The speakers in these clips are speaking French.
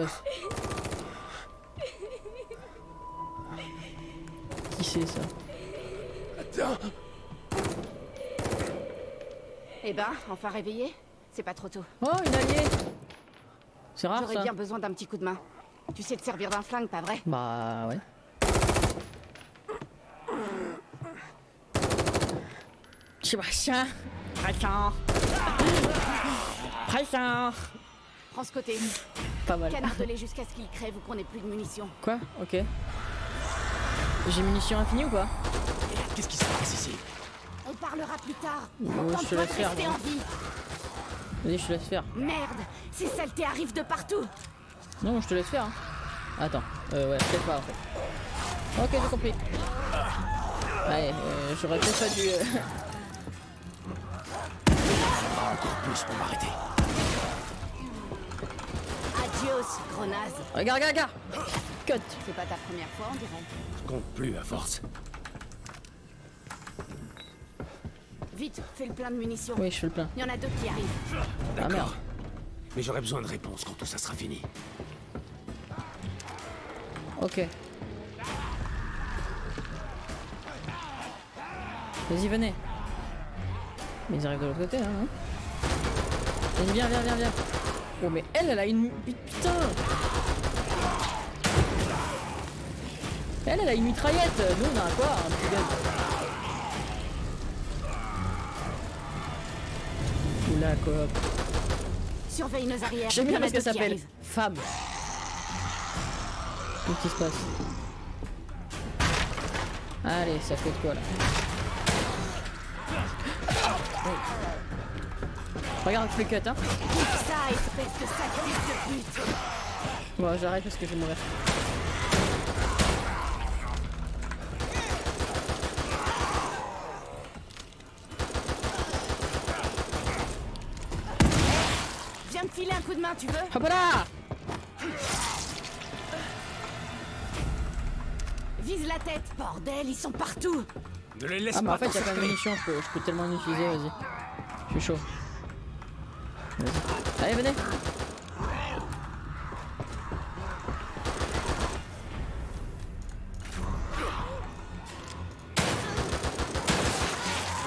passe? Qui c'est ça? Attends. Eh ben, enfin réveillé? C'est pas trop tôt. Oh, une alliée! C'est rare J'aurais ça? bien besoin d'un petit coup de main. Tu sais te servir d'un flingue, pas vrai? Bah ouais. Sébastien! Présent! Présent! Prends ce côté. Pas mal. Canarde-les jusqu'à ce qu'ils crèvent ou qu'on ait plus de munitions. Quoi? Ok. J'ai munitions infinies ou pas? Qu'est-ce qui se passe ici? On parlera plus tard. Oh, je te Contente-toi laisse de faire, rester moi. en vie. Vas-y, je te laisse faire. Merde, ces saletés arrivent de partout. Non, je te laisse faire. Hein. Attends, ouais, peut-être pas en fait. Ok, j'ai compris. Allez, j'aurais peut-être pas dû. Encore plus pour m'arrêter. Adios, gros naze. Regarde, regarde, regarde! Cut! C'est pas ta première fois, on dirait. Je compte plus à force. Vite, fais le plein de munitions. Oui, je fais le plein. Il y en a d'autres qui arrivent. Ah merde. D'accord. Mais j'aurai besoin de réponses quand tout ça sera fini. Ok. Vas-y, venez. Mais ils arrivent de l'autre côté, là, hein. Vas-y, viens, viens, viens, viens. Oh, mais elle a une... Putain! Elle a une mitraillette. Nous, on a un quoi? Un petit gun. Oula, coop. Surveille nos arrières. J'aime Il y bien en a parce qu'elle d'autres qui s'appelle arrivent. Femme. Qu'est-ce qui se passe? Allez, ça fait de quoi là? Regarde, je fais cut, hein. Ça, espèce de sale fils de pute. Bon, j'arrête parce que je vais mourir. Viens me filer un coup de main, tu veux? Hop là! Vise la tête. Bordel, ils sont partout. Ne les laisse Ah, mais pas en fait, t'en il y a plein de sortir. munitions, je peux tellement en utiliser, vas-y. Je suis chaud. Vas-y. Allez, venez!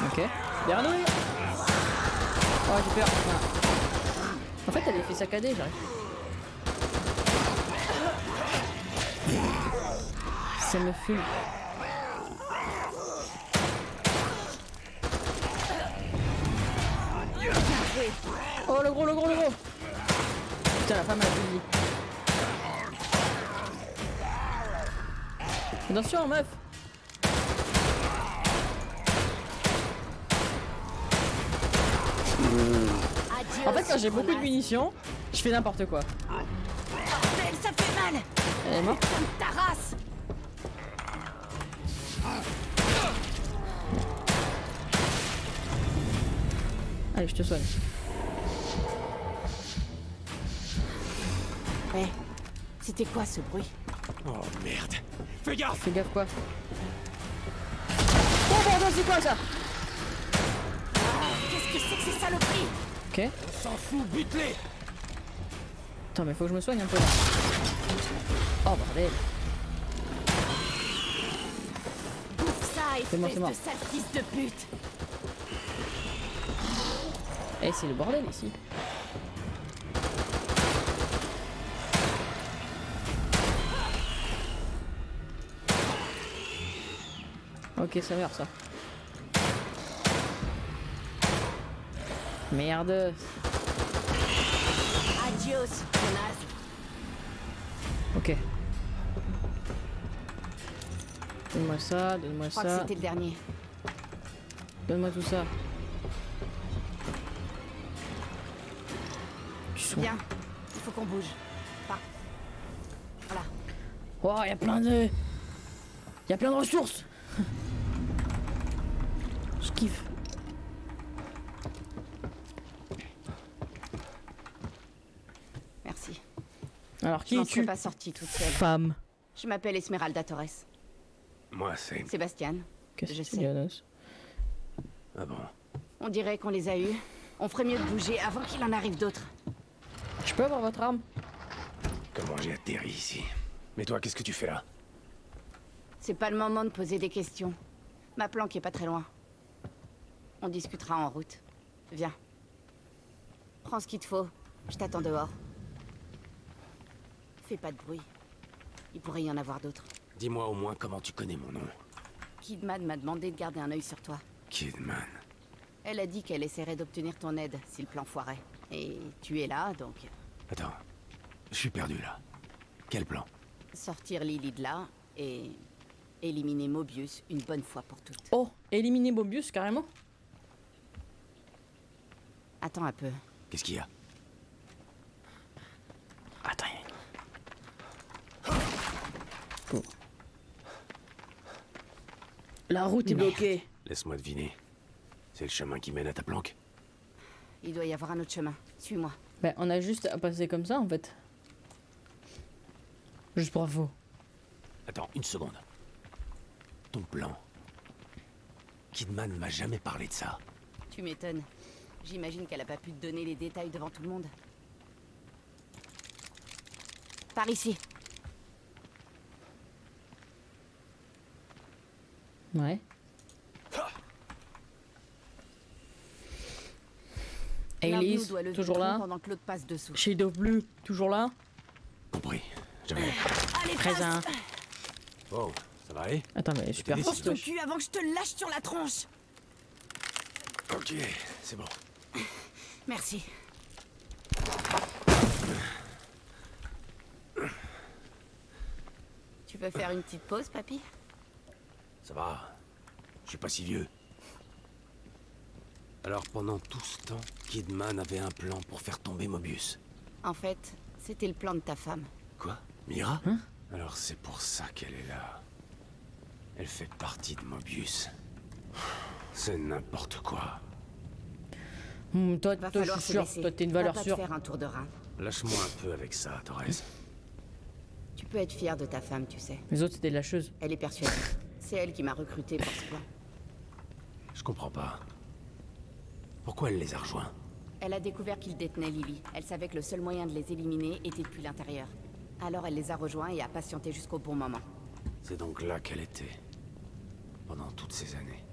Ok. Derrière nous! Oh, j'ai peur. Ah. En fait, elle est fait saccader, j'arrive. Ça me fume. Oh, le gros, le gros, le gros! Putain, la femme a plus de vie. Attention, meuf! Adios, En fait, quand j'ai beaucoup de connasse. munitions, je fais n'importe quoi. Bordel, ça fait mal. Elle est morte? Comme ta race. Allez, je te soigne. Eh, c'était quoi ce bruit? Oh merde. Fais gaffe. Fais gaffe, quoi. Oh, bordel, c'est quoi ça? Qu'est-ce que c'est que ces saloperies? Ok. S'en fout, bute-les. Attends, mais faut que je me soigne un peu là. Oh, bordel. Bouffe ça, C'est mort, espèce c'est mort. de sale fils de pute. Eh, c'est le bordel ici. Ok, ça meurt ça. Merde. Adios, connasse. Ok. Donne-moi ça, donne-moi Je crois que ça. c'était le dernier. Donne-moi tout ça. Du soin. Viens, il faut qu'on bouge. Pas. Voilà. Oh, il y a plein de... Il y a plein de ressources. Je kiffe. Merci. Alors, Je qui m'en es-tu? serais pas sortie toute seule. Femme. Je m'appelle Esmeralda Torres. Moi, c'est... Sébastien. Qu'est-ce Je que sais. c'est, Janos? Ah bon. On dirait qu'on les a eus. On ferait mieux de bouger avant qu'il en arrive d'autres. Je peux avoir votre arme? Comment j'ai atterri ici? Mais toi, qu'est-ce que tu fais là? C'est pas le moment de poser des questions. Ma planque est pas très loin. On discutera en route. Viens. Prends ce qu'il te faut. Je t'attends dehors. Fais pas de bruit. Il pourrait y en avoir d'autres. Dis-moi au moins comment tu connais mon nom. Kidman m'a demandé de garder un œil sur toi. Kidman. Elle a dit qu'elle essaierait d'obtenir ton aide si le plan foirait. Et tu es là, donc... Attends, je suis perdu là. Quel plan? Sortir Lily de là et... éliminer Mobius une bonne fois pour toutes. Oh, éliminer Mobius carrément. Attends un peu. Qu'est-ce qu'il y a? Attends. Cool. La route est bloquée. Laisse-moi deviner. C'est le chemin qui mène à ta planque? Il doit y avoir un autre chemin. Suis-moi. Ben, on a juste à passer comme ça en fait. Juste pour info. Attends, une seconde. Ton plan. Kidman m'a jamais parlé de ça. Tu m'étonnes. J'imagine qu'elle a pas pu te donner les détails devant tout le monde. Par ici. Ouais. L'un de nous Alice, doit lever toujours le tronc là. pendant que l'autre passe dessous. Shadow Blue, toujours là. Compris. J'avais... Allez, Présent. Oh, ça va aller? Attends, mais super Pose forte, ton wesh. cul avant que je te lâche sur la tronche. Ok, c'est bon. Merci. Tu veux faire une petite pause, papy? Ça va. Je suis pas si vieux. Alors pendant tout ce temps, Kidman avait un plan pour faire tomber Mobius. En fait, c'était le plan de ta femme. Quoi? Mira? Hein? Alors c'est pour ça qu'elle est là. Elle fait partie de Mobius. C'est n'importe quoi. Toi, Va je falloir suis se sûr, laisser. toi t'es une Va valeur pas te sûre. faire un tour de rein. Lâche-moi un peu avec ça, Torres. Tu peux être fier de ta femme, tu sais. Les autres c'était lâcheuse. Elle est persuadée. C'est elle qui m'a recruté pour ce plan. Je comprends pas. Pourquoi elle les a rejoints? Elle a découvert qu'ils détenaient Lily. Elle savait que le seul moyen de les éliminer était depuis l'intérieur. Alors elle les a rejoints et a patienté jusqu'au bon moment. C'est donc là qu'elle était. Pendant toutes ces années.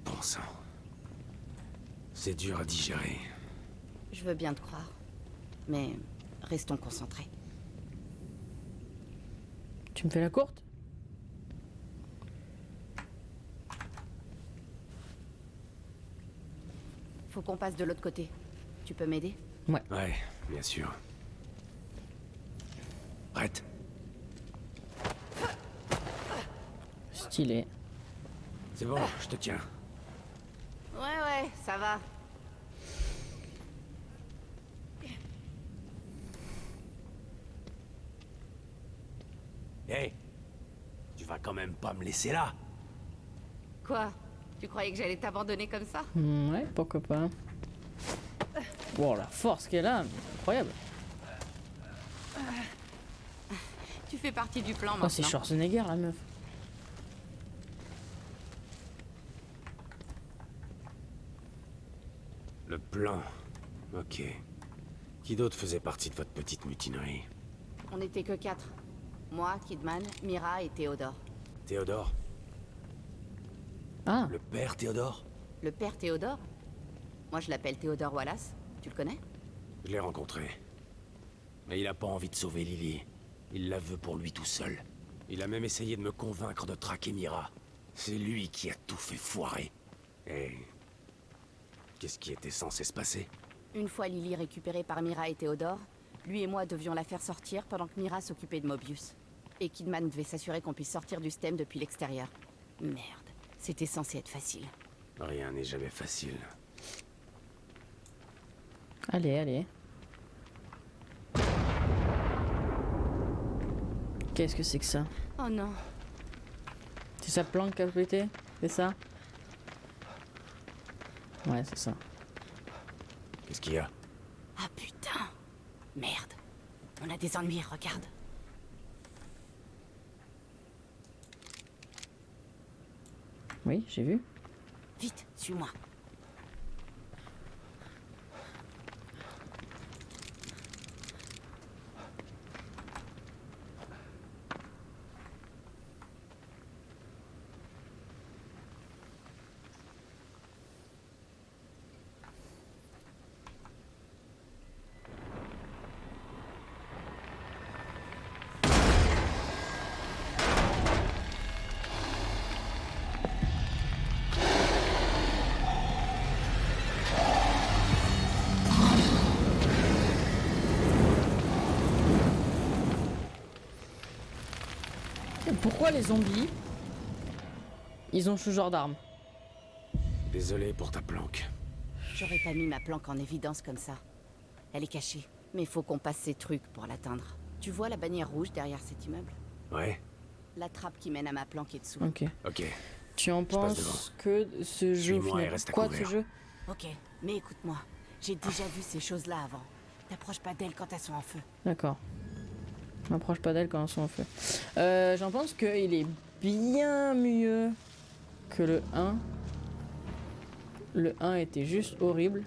Bon sang. C'est dur à digérer. Je veux bien te croire. Mais restons concentrés. Tu me fais la courte? Faut qu'on passe de l'autre côté. Tu peux m'aider? Ouais. Ouais, bien sûr. Prête? Stylé. C'est bon, je te tiens. Ouais, ça va. Hé! Tu vas quand même pas me laisser là? Quoi? Tu croyais que j'allais t'abandonner comme ça? Ouais, pourquoi pas. Wow, la force qu'elle a, incroyable. Tu fais partie du plan Oh, c'est maintenant. Schwarzenegger la meuf. Le plan. Ok. Qui d'autre faisait partie de votre petite mutinerie? On n'était que 4. Moi, Kidman, Mira et Théodore. Théodore? Ah, Le père Théodore? Le père Théodore? Moi, je l'appelle Théodore Wallace. Tu le connais? Je l'ai rencontré. Mais il a pas envie de sauver Lily. Il la veut pour lui tout seul. Il a même essayé de me convaincre de traquer Mira. C'est lui qui a tout fait foirer. Et... qu'est-ce qui était censé se passer? Une fois Lily récupérée par Mira et Théodore, lui et moi devions la faire sortir pendant que Mira s'occupait de Mobius. Et Kidman devait s'assurer qu'on puisse sortir du stem depuis l'extérieur. Merde, c'était censé être facile. Rien n'est jamais facile. allez, allez. Qu'est-ce que c'est que ça? Oh non. C'est sa planque qui a pété? C'est ça? Ouais, c'est ça. Qu'est-ce qu'il y a? Ah putain. Merde. On a des ennuis, regarde. Oui, j'ai vu. Vite, suis-moi. Pourquoi les zombies, ils ont ce genre d'armes? Désolé pour ta planque. J'aurais pas mis ma planque en évidence comme ça. Elle est cachée. Mais faut qu'on passe ces trucs pour l'atteindre. Tu vois la bannière rouge derrière cet immeuble? Ouais? La trappe qui mène à ma planque est dessous. Ok. Ok. Tu en passe penses que ce jeu... au Suis-moi final- et reste à Quoi de ce couvert. jeu? Ok, mais écoute-moi. J'ai déjà vu ces choses-là avant. T'approches pas d'elles quand elles sont en feu. D'accord. Je m'approche pas d'elle quand elles sont en feu. J'en pense qu'il est bien mieux que le 1. Le 1 était juste horrible.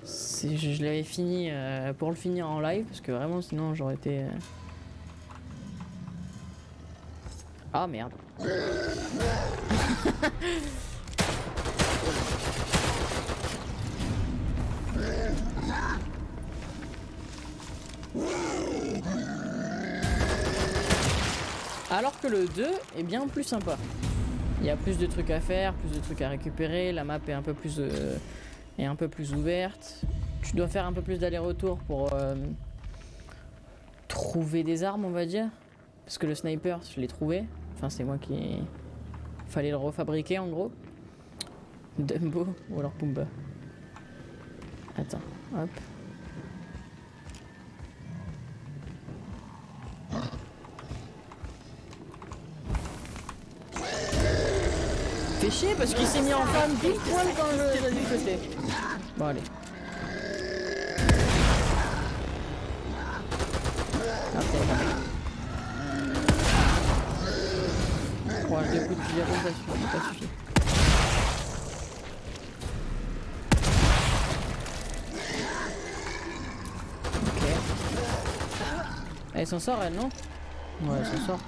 Je l'avais fini pour le finir en live, parce que vraiment sinon j'aurais été... Ah merde. Alors que le 2 est bien plus sympa. Il y a plus de trucs à faire, plus de trucs à récupérer, la map est un peu plus ouverte. Tu dois faire un peu plus d'aller-retour pour trouver des armes, on va dire. Parce que le sniper, je l'ai trouvé. Enfin, c'est moi qui... Fallait le refabriquer, en gros. Dumbo ou alors Pumba. Attends, hop. Fait chier parce qu'il s'est mis en femme pile poil quand je l'ai du côté. Bon, allez. Après, ouais, 2 coups de fusil à pompe, ça suffit. Ok. Elle s'en sort, elle, non? Ouais, elle s'en sort.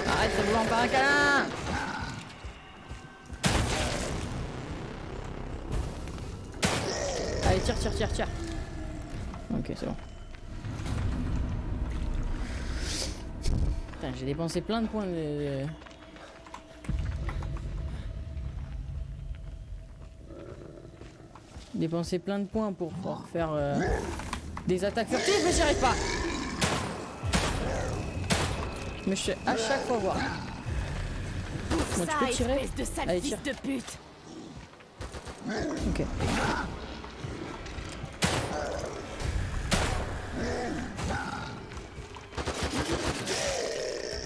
Arrête de vouloir me faire un câlin! Allez, tire. Ok, c'est bon. Putain, j'ai dépensé plein de points de... Dépenser plein de points pour pouvoir faire des attaques furtives, mais j'y arrive pas. Mais je sais à chaque fois voir. Bon, tu peux tirer. Espèce de sale Allez, fils tire. de pute. Ok.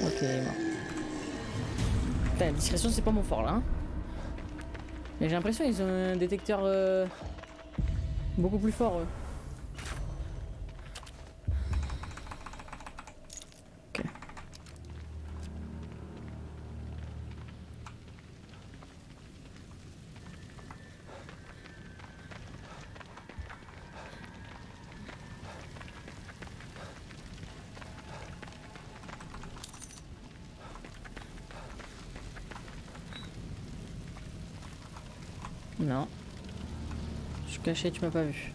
Ok, mort. Putain, la discrétion, c'est pas mon fort là. Hein. Mais j'ai l'impression qu'ils ont un détecteur beaucoup plus fort. Ok. Non. Je suis caché, tu m'as pas vu.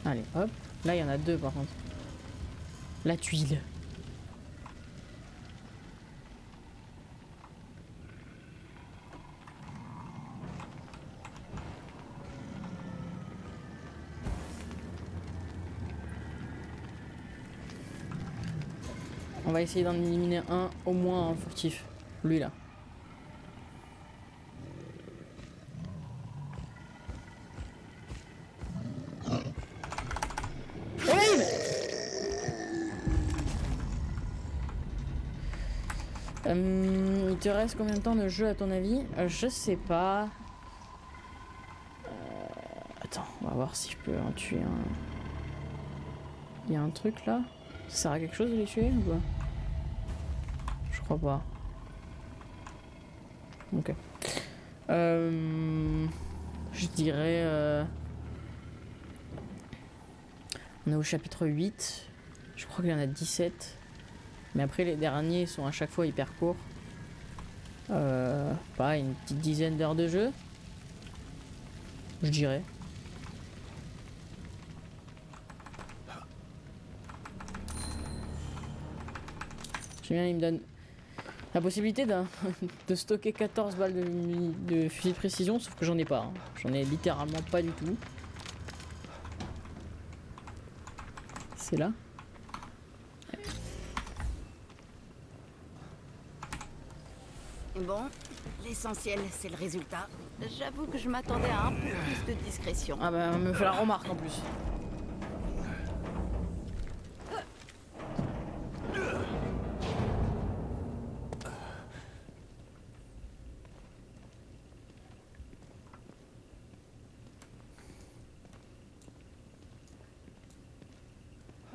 Allez, hop. Là, il y en a 2 par contre. La tuile. On va essayer d'en éliminer un au moins en furtif. Lui là. Il te reste combien de temps de jeu à ton avis? Je sais pas. Attends, on va voir si je peux en tuer un. Il y a un truc là? Ça sert à quelque chose de les tuer ou pas? Je crois pas. Ok. Je dirais... On est au chapitre 8. Je crois qu'il y en a 17. Mais après les derniers sont à chaque fois hyper courts. Pas une petite dizaine d'heures de jeu. Je dirais. J'aime bien, il me donne la possibilité de stocker 14 balles de fusil de précision, sauf que j'en ai pas. Hein. J'en ai littéralement pas du tout. C'est là. Bon, l'essentiel, c'est le résultat. J'avoue que je m'attendais à un peu plus de discrétion. Ah bah, on me fait la remarque en plus.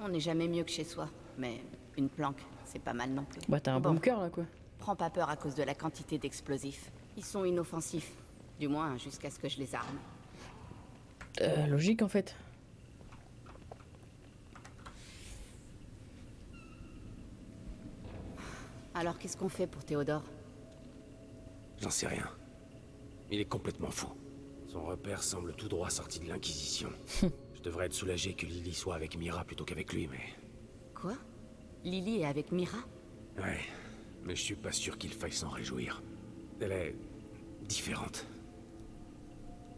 On n'est jamais mieux que chez soi, mais une planque, c'est pas mal non plus. Bah, t'as un Bon. bunker là quoi. Prends pas peur à cause de la quantité d'explosifs. Ils sont inoffensifs. Du moins, jusqu'à ce que je les arme. Logique en fait. Alors, qu'est-ce qu'on fait pour Théodore? J'en sais rien. Il est complètement fou. Son repère semble tout droit sorti de l'Inquisition. Je devrais être soulagé que Lily soit avec Mira plutôt qu'avec lui, mais... Quoi? Lily est avec Mira? Ouais, mais je suis pas sûr qu'il faille s'en réjouir. Elle est... différente.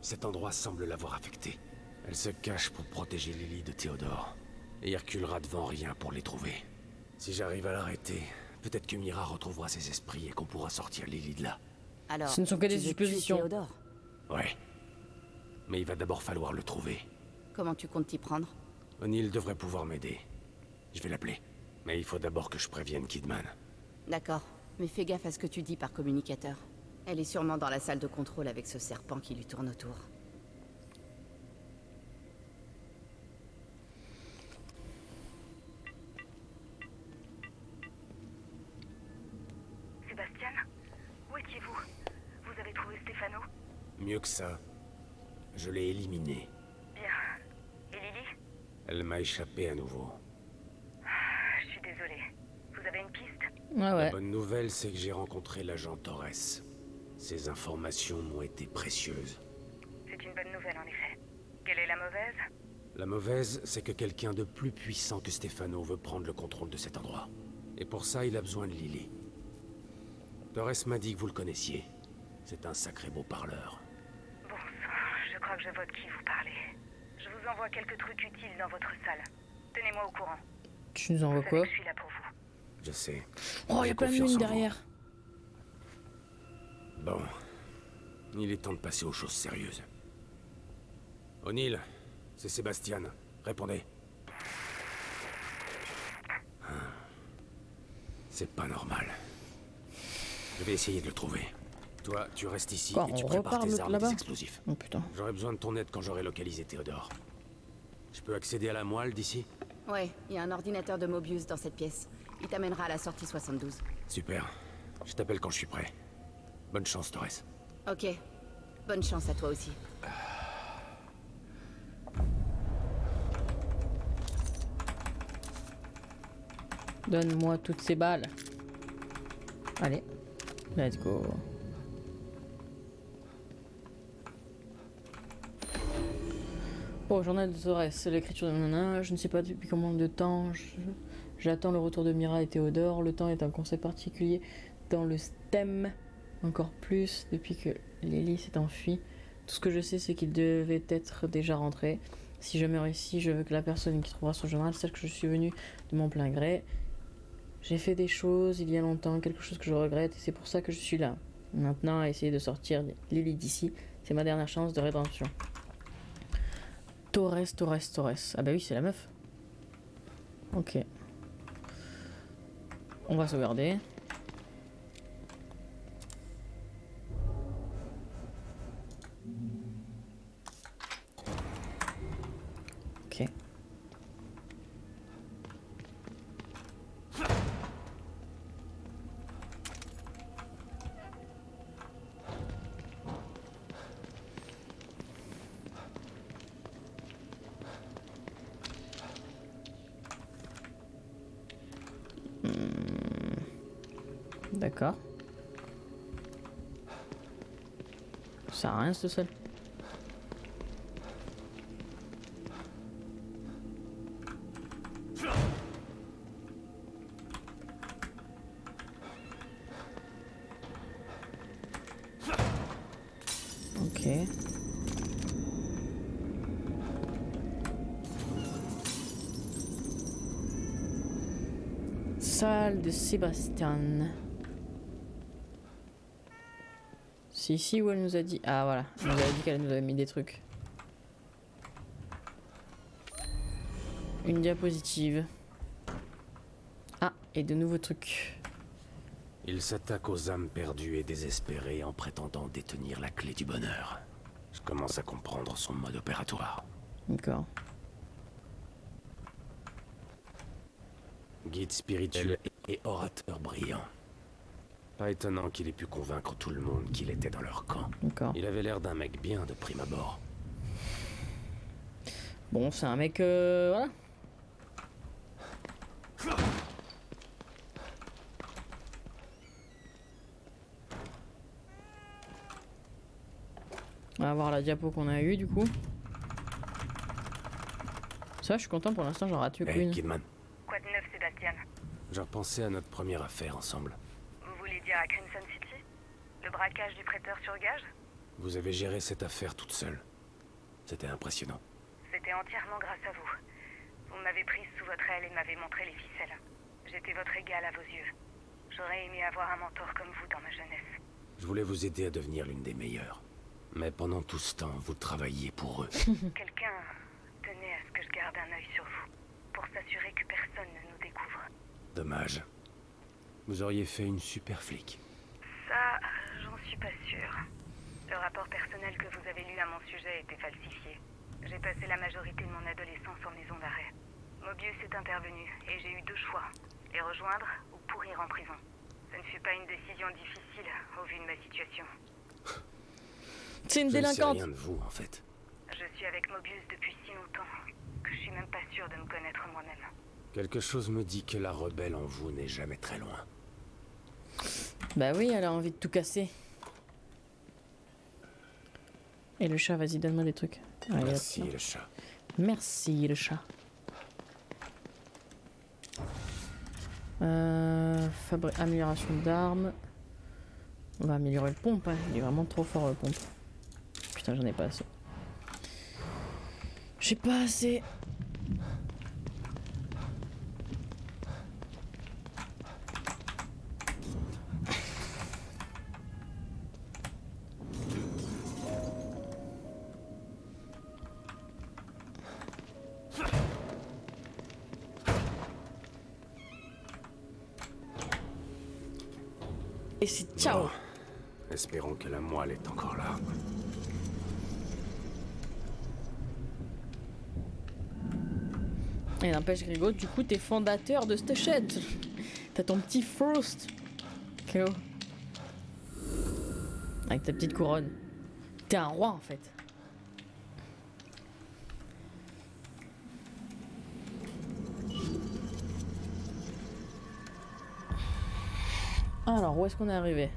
Cet endroit semble l'avoir affectée. Elle se cache pour protéger Lily de Théodore. Et il reculera devant rien pour les trouver. Si j'arrive à l'arrêter, peut-être que Mira retrouvera ses esprits et qu'on pourra sortir Lily de là. Alors, Ce ne sont que des tu veux suppositions. tuer Théodore? Ouais. Mais il va d'abord falloir le trouver. Comment tu comptes t'y prendre? O'Neill devrait pouvoir m'aider. Je vais l'appeler. Mais il faut d'abord que je prévienne Kidman. D'accord, mais fais gaffe à ce que tu dis par communicateur. Elle est sûrement dans la salle de contrôle avec ce serpent qui lui tourne autour. Sébastien, où étiez-vous? Vous avez trouvé Stefano? Mieux que ça, je l'ai éliminé. Bien. Et Lily? Elle m'a échappé à nouveau. Je suis désolée. Vous avez une piste? Ouais La ouais. bonne nouvelle, c'est que j'ai rencontré l'agent Torres. Ces informations m'ont été précieuses. C'est une bonne nouvelle, en effet. Quelle est la mauvaise? La mauvaise, c'est que quelqu'un de plus puissant que Stefano veut prendre le contrôle de cet endroit. Et pour ça, il a besoin de Lily. Torres m'a dit que vous le connaissiez. C'est un sacré beau parleur. Bon sang, je crois que je vois de qui vous parlez. Je vous envoie quelques trucs utiles dans votre salle. Tenez-moi au courant. Tu nous envoies Vous savez quoi? que je suis là pour vous. Je sais. Oh, J'ai y'a plein de confiance mines en vous. derrière. Bon. Il est temps de passer aux choses sérieuses. O'Neill, c'est Sébastien. Répondez. C'est pas normal. Je vais essayer de le trouver. Toi, tu restes ici Quoi, et tu on prépares repart tes armes et là-bas tes explosifs. Oh putain. J'aurai besoin de ton aide quand j'aurai localisé Théodore. Je peux accéder à la moelle d'ici? Ouais, il y a un ordinateur de Mobius dans cette pièce. Il t'amènera à la sortie 72. Super. Je t'appelle quand je suis prêt. Bonne chance, Torres. Ok. Bonne chance à toi aussi. Donne-moi toutes ces balles. Allez. Let's go. Oh, journal de Torres, c'est l'écriture de Nana. Je ne sais pas depuis combien de temps j'attends le retour de Mira et Théodore. Le temps est un concept particulier dans le STEM. Encore plus depuis que Lily s'est enfuie. Tout ce que je sais, c'est qu'il devait être déjà rentré. Si je meurs ici, je veux que la personne qui trouvera son journal sache que je suis venue de mon plein gré. J'ai fait des choses il y a longtemps, quelque chose que je regrette, et c'est pour ça que je suis là. Maintenant, à essayer de sortir Lily d'ici, c'est ma dernière chance de rédemption. Torres. Ah bah oui, c'est la meuf. Ok. On va sauvegarder. Ok. D'accord. Ça sert à rien ce seul. Salle de Sébastien. C'est ici où elle nous a dit... Ah voilà, elle nous a dit qu'elle nous avait mis des trucs. Une diapositive. Ah, et de nouveaux trucs. Il s'attaque aux âmes perdues et désespérées en prétendant détenir la clé du bonheur. Je commence à comprendre son mode opératoire. D'accord. Guide spirituel et orateur brillant. Pas étonnant qu'il ait pu convaincre tout le monde qu'il était dans leur camp. D'accord. Il avait l'air d'un mec bien de prime abord. Bon, c'est un mec... voilà. On va voir la diapo qu'on a eue du coup. Ça, je suis content pour l'instant, j'en rate Hey, qu'une. Kidman, Quoi de neuf, Sébastien? j'ai repensé à notre première affaire ensemble. Vous voulez dire à Crimson City? Le braquage du prêteur sur gage? Vous avez géré cette affaire toute seule. C'était impressionnant. C'était entièrement grâce à vous. Vous m'avez prise sous votre aile et m'avez montré les ficelles. J'étais votre égal à vos yeux. J'aurais aimé avoir un mentor comme vous dans ma jeunesse. Je voulais vous aider à devenir l'une des meilleures. Mais pendant tout ce temps, vous travailliez pour eux. Quelqu'un tenait à ce que je garde un œil sur vous, pour s'assurer que personne ne nous découvre. Dommage. Vous auriez fait une super flic. Ça, j'en suis pas sûre. Le rapport personnel que vous avez lu à mon sujet était falsifié. J'ai passé la majorité de mon adolescence en maison d'arrêt. Mobius est intervenu et j'ai eu deux choix. Les rejoindre ou pourrir en prison. Ce ne fut pas une décision difficile au vu de ma situation. C'est une Je ne sais délinquante. rien de vous, en fait. Je suis avec Mobius depuis si longtemps que je suis même pas sûre de me connaître moi-même. Quelque chose me dit que la rebelle en vous n'est jamais très loin. Bah oui, elle a envie de tout casser. Et le chat, vas-y, donne-moi des trucs. Allez, hop. Merci, le chat. Merci, le chat. Amélioration d'armes. On va améliorer le pompe, hein. Il est vraiment trop fort le pompe. Putain, j'en ai pas assez. J'ai pas assez. Et c'est ciao. Bon, espérons que la moelle est encore là. Et n'empêche, Grégo, du coup, t'es fondateur de cette chaîne. T'as ton petit Frost. Cléo. Avec ta petite couronne. T'es un roi, en fait. Alors, où est-ce qu'on est arrivé?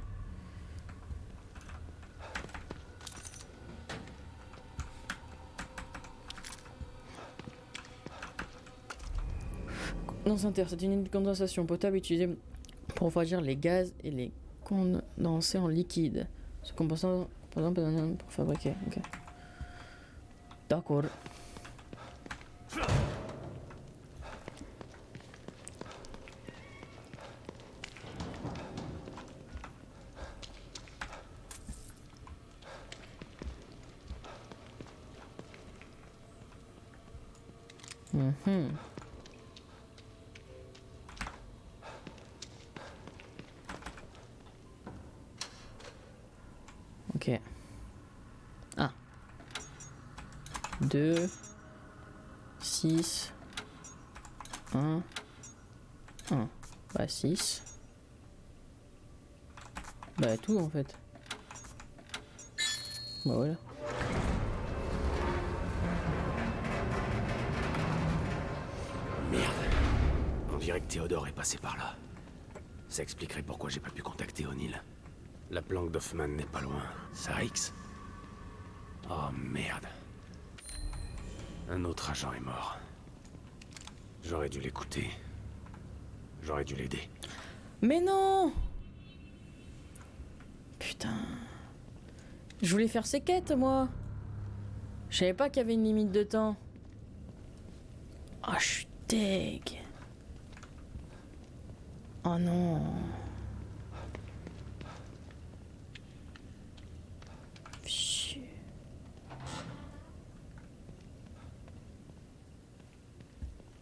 Condensateur, c'est une unité de condensation potable utilisée pour refroidir les gaz et les condenser en liquide. Ce composant pour fabriquer. Ok. D'accord. Mhm. Ok. 1, 2, 6, 1, 1. Bah 6. Bah tout en fait. Bah voilà. Merde. On dirait que Théodore est passé par là. Ça expliquerait pourquoi j'ai pas pu contacter O'Neill. La planque d'Hoffman n'est pas loin. Sykes? Oh merde. Un autre agent est mort. J'aurais dû l'écouter. J'aurais dû l'aider. Mais non! Putain. Je voulais faire ces quêtes, moi. Je savais pas qu'il y avait une limite de temps. Ah, je suis deg. Oh non. Chier.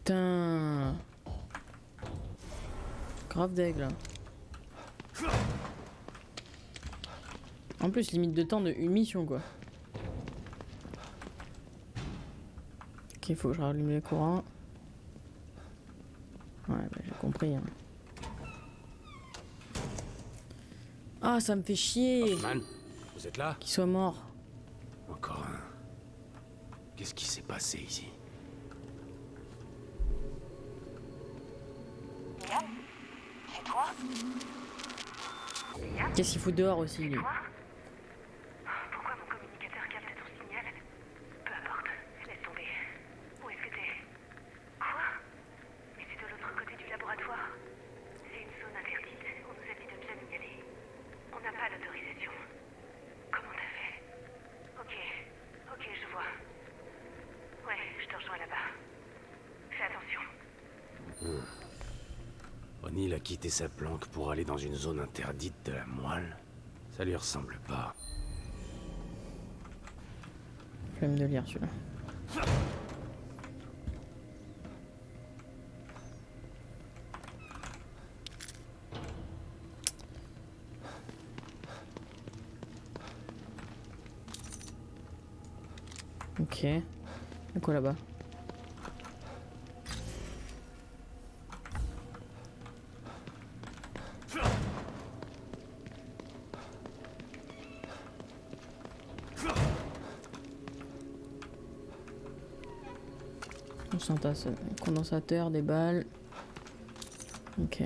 Putain. Grave deg là. En plus, limite de temps de une mission quoi. Ok, il faut que je rallume les courants. Ouais, bah, j'ai compris. Hein. Ah, ça me fait chier Hoffman, vous êtes là? qu'il soit mort. Encore un. Qu'est-ce qui s'est passé ici? Yann? C'est toi? Yann? Qu'est-ce qu'il fout dehors aussi lui? Toi? Pourquoi mon communicateur capte ton signal? Peu importe, laisse tomber. Où est-ce que t'es? Quoi? Mais c'est de l'autre côté du laboratoire. C'est une zone interdite. On nous a dit de bien y aller. On n'a pas l'autorisation. Comment t'as fait? Ok, je vois. Ouais, je te rejoins là-bas. Fais attention. O'Neill a quitté sa planque pour aller dans une zone interdite de la moelle. Ça lui ressemble pas. Flemme de lire celui-là. Ok. Il y a quoi là-bas? Condensateur, des balles. Ok.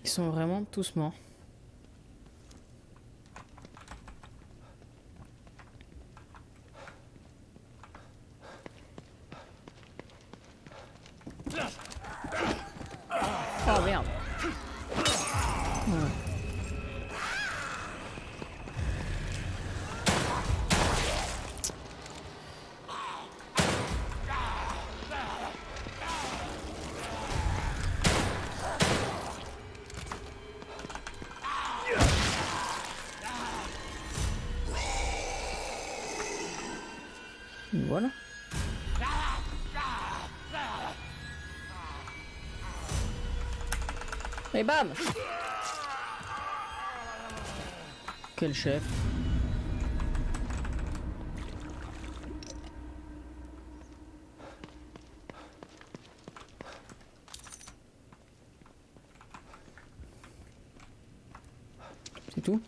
Ils sont vraiment tous morts. Oh merde. Ouais. Voilà. Et bam! Quel chef. C'est tout?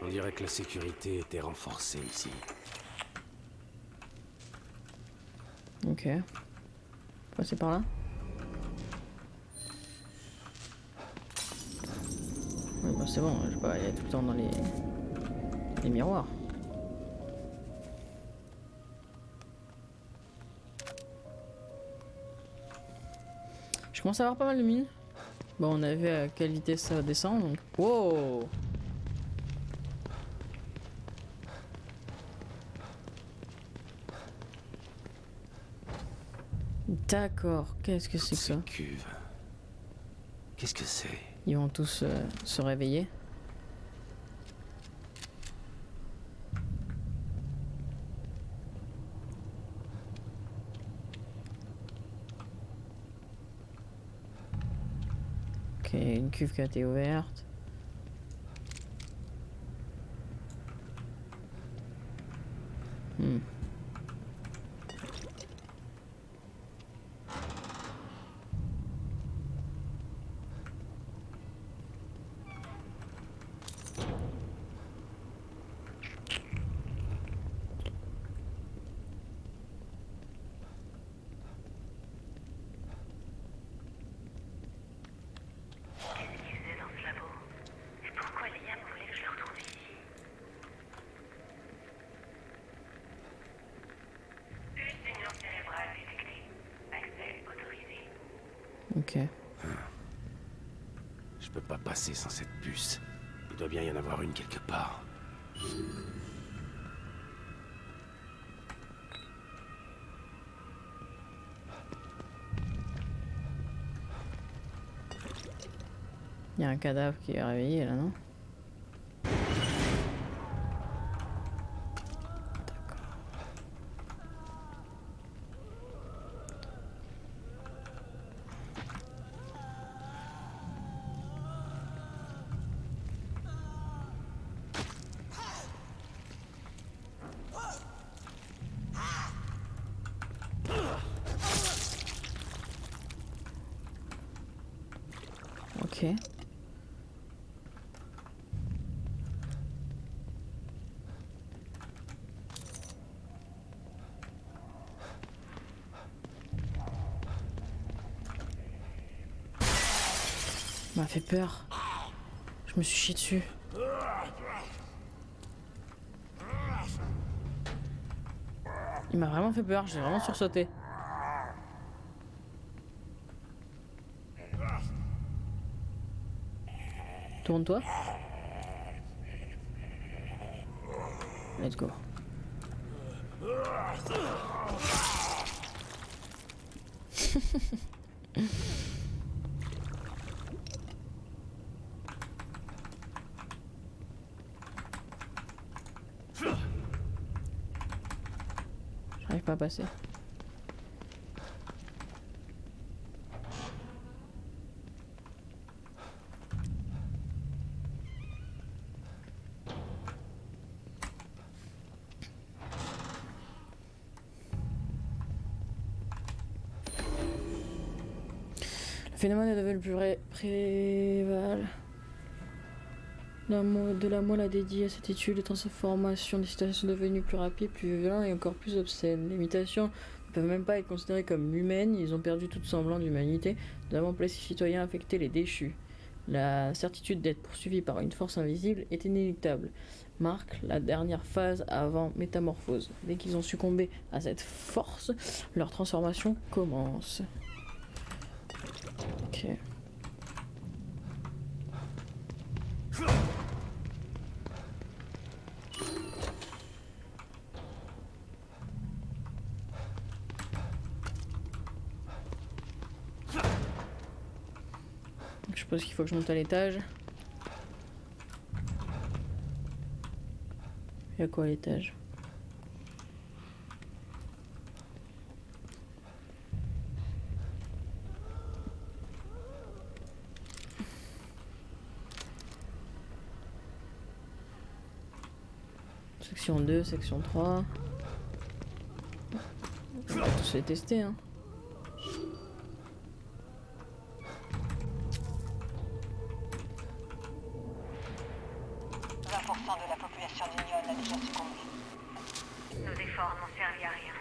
On dirait que la sécurité était renforcée ici. Ok. Passer par là. Ouais, bah c'est bon, je vais pas aller tout le temps dans les miroirs. Je commence à avoir pas mal de mines. Bon, on a vu à quelle vitesse ça descend, donc... Wow! D'accord, qu'est-ce que c'est que ça? Ces cuves. Qu'est-ce que c'est? Ils vont tous se réveiller. Ok, une cuve qui a été ouverte. Hmm. Dans ce labo. Et pourquoi Liam voulait que je le retrouve ici? Union cérébrale détectée. Accès autorisé. Ok. Je peux pas passer sans cette puce. Il doit bien y en avoir une quelque part. Il y a un cadavre qui est réveillé là, non? Ok. M'a fait peur. Je me suis chié dessus. Il m'a vraiment fait peur, j'ai vraiment sursauté. Tourne-toi. Let's go. J'arrive pas à passer. Le phénomène est devenu plus préval. De la moelle à dédiée à cette étude, les transformations des situations sont devenues plus rapides, plus violentes et encore plus obscènes. Les mutations ne peuvent même pas être considérées comme humaines, ils ont perdu tout semblant d'humanité. Nous avons placé les citoyens affectés les déchus. La certitude d'être poursuivi par une force invisible est inéluctable. Marque la dernière phase avant métamorphose. Dès qu'ils ont succombé à cette force, leur transformation commence. Ok. Je suppose qu'il faut que je monte à l'étage. Il y a quoi à l'étage? Section 2, section 3. On va tous les tester, hein. De la population d'Union a déjà succombé. Nos efforts n'ont servi à rien.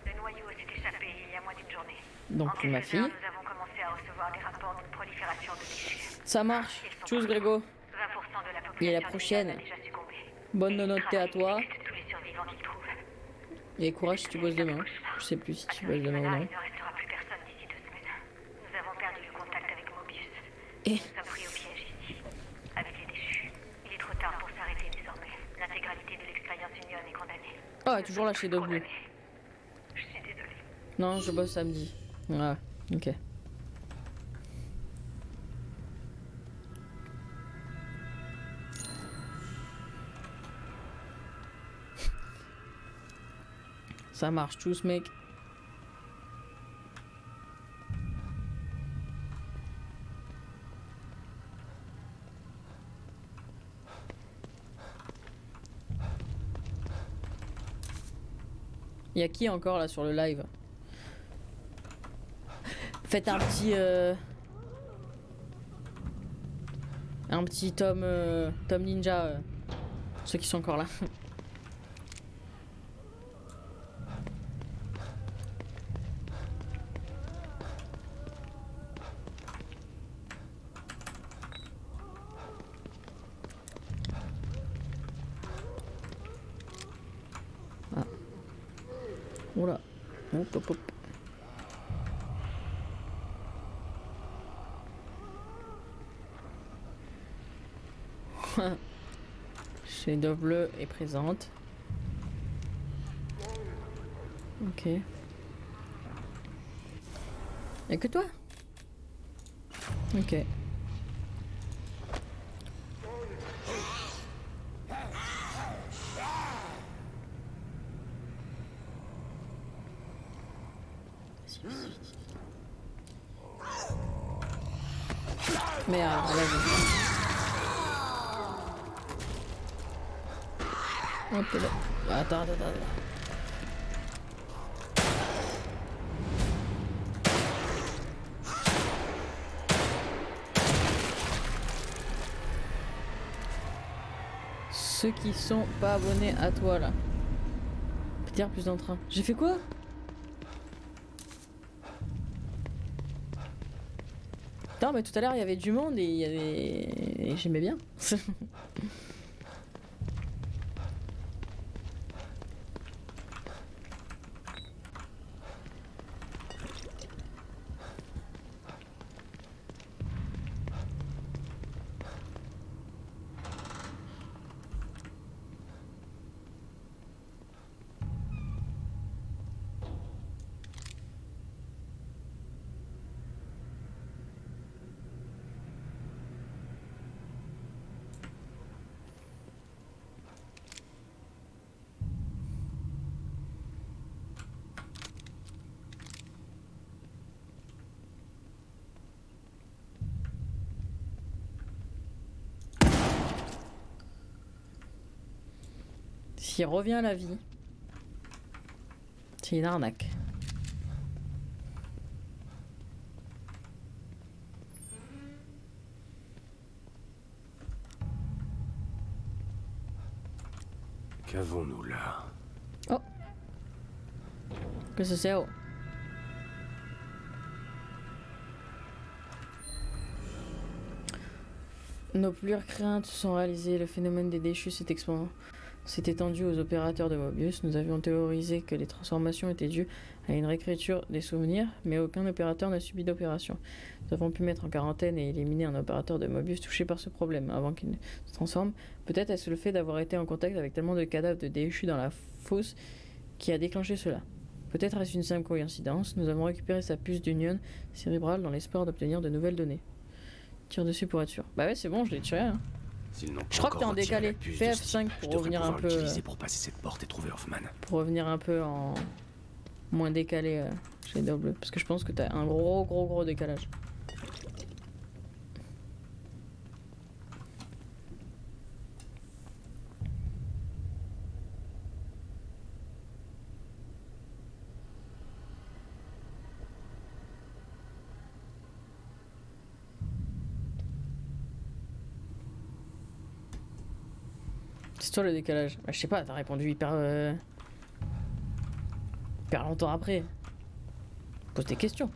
Le noyau s'est échappé il y a moins d'une journée. Donc En ma quelques fille. heures, nous avons commencé à recevoir des rapports d'une prolifération de déchus. Ça marche. Ils sont Tchuss partout. Grégo. 20% de la population Et la d'Union prochaine. a déjà succombé. Bonne Et ils nonoté à trafiquent toi. avec tous les survivants qu'ils trouvent. Et courage si tu bosses demain. Je sais plus si tu bosses demain ou non. Il ne restera plus personne d'ici 2 semaines. Nous avons perdu le contact avec Mobius. Et Nous sommes pris au piège ici, avec les déchus. Il est trop tard pour s'arrêter désormais. L'intégralité de l'expérience Union est condamnée. oh, elle est toujours là chez Dog Blue. Je suis désolée. Non, je bosse samedi. Ouais, ok. Ça marche tous, mec. Il y a qui encore là sur le live? Faites un petit Tom Ninja, ceux qui sont encore là. Ah. Oula. Hop hop hop. Shadow Bleu est présente. Ok. Y'a que toi? Ok. Merde, vas-y. Hop là. Attends. Ceux qui sont pas abonnés à toi là. Peut-être plus d'un train. J'ai fait quoi? Attends, mais tout à l'heure il y avait du monde et il y avait. Et j'aimais bien. S'il revient à la vie, c'est une arnaque. Qu'avons-nous là? Oh. Qu'est-ce que c'est? Oh. Nos plus craintes sont réalisées. Le phénomène des déchus s'est étendu aux opérateurs de Mobius. Nous avions théorisé que les transformations étaient dues à une réécriture des souvenirs, mais aucun opérateur n'a subi d'opération. Nous avons pu mettre en quarantaine et éliminer un opérateur de Mobius touché par ce problème avant qu'il ne se transforme. Peut-être est-ce le fait d'avoir été en contact avec tellement de cadavres de déchus dans la fosse qui a déclenché cela. Peut-être est-ce une simple coïncidence. Nous avons récupéré sa puce d'union cérébrale dans l'espoir d'obtenir de nouvelles données. Tire dessus pour être sûr. Bah ouais, c'est bon, je l'ai tiré. Hein. Je crois que t'es en décalé. Fais F5 pour revenir un peu. Pour passer cette porte et trouver Hoffman. Pour revenir un peu en moins décalé chez Double. Parce que je pense que t'as un gros décalage. C'est toi le décalage. Bah, je sais pas, t'as répondu hyper longtemps après. Pose des questions.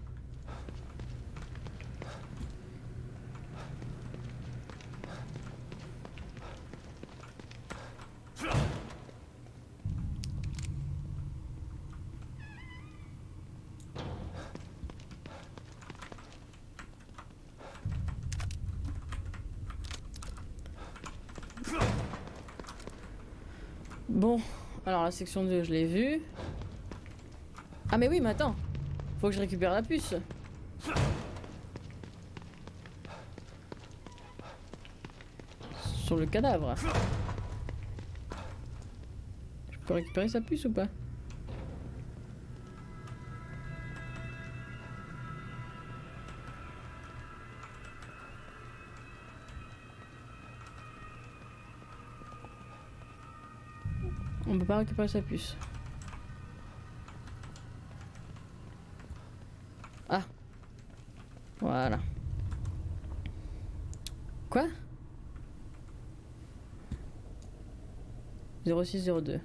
Bon, alors la section 2, je l'ai vue. Ah mais oui, mais attends. Faut que je récupère la puce. Sur le cadavre. Je peux récupérer sa puce ou pas? On peut pas récupérer sa puce. Voilà. Quoi? 0602.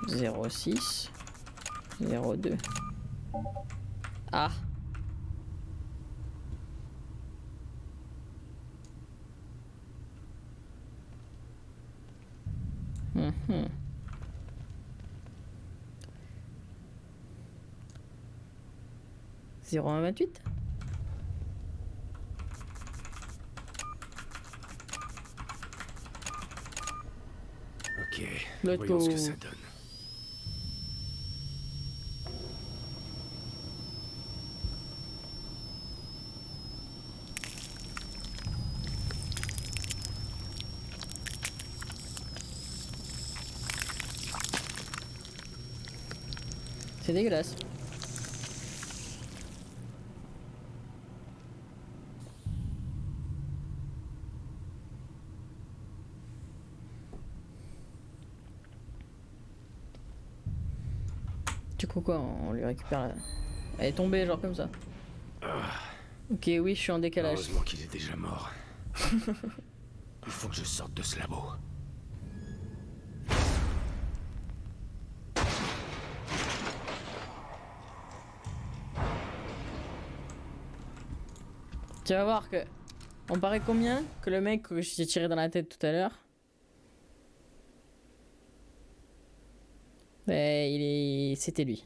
06 02. Ah. Mhm. Zéro un 28. Ok, Let's voyons ce go. que ça donne. C'est dégueulasse. Du coup quoi, on lui récupère la... Elle est tombée genre comme ça. Ok, oui, je suis en décalage. Heureusement qu'il est déjà mort. Il faut que je sorte de ce labo. Tu vas voir que... On paraît combien que le mec que j'ai tiré dans la tête tout à l'heure. Ouais, il est... C'était lui.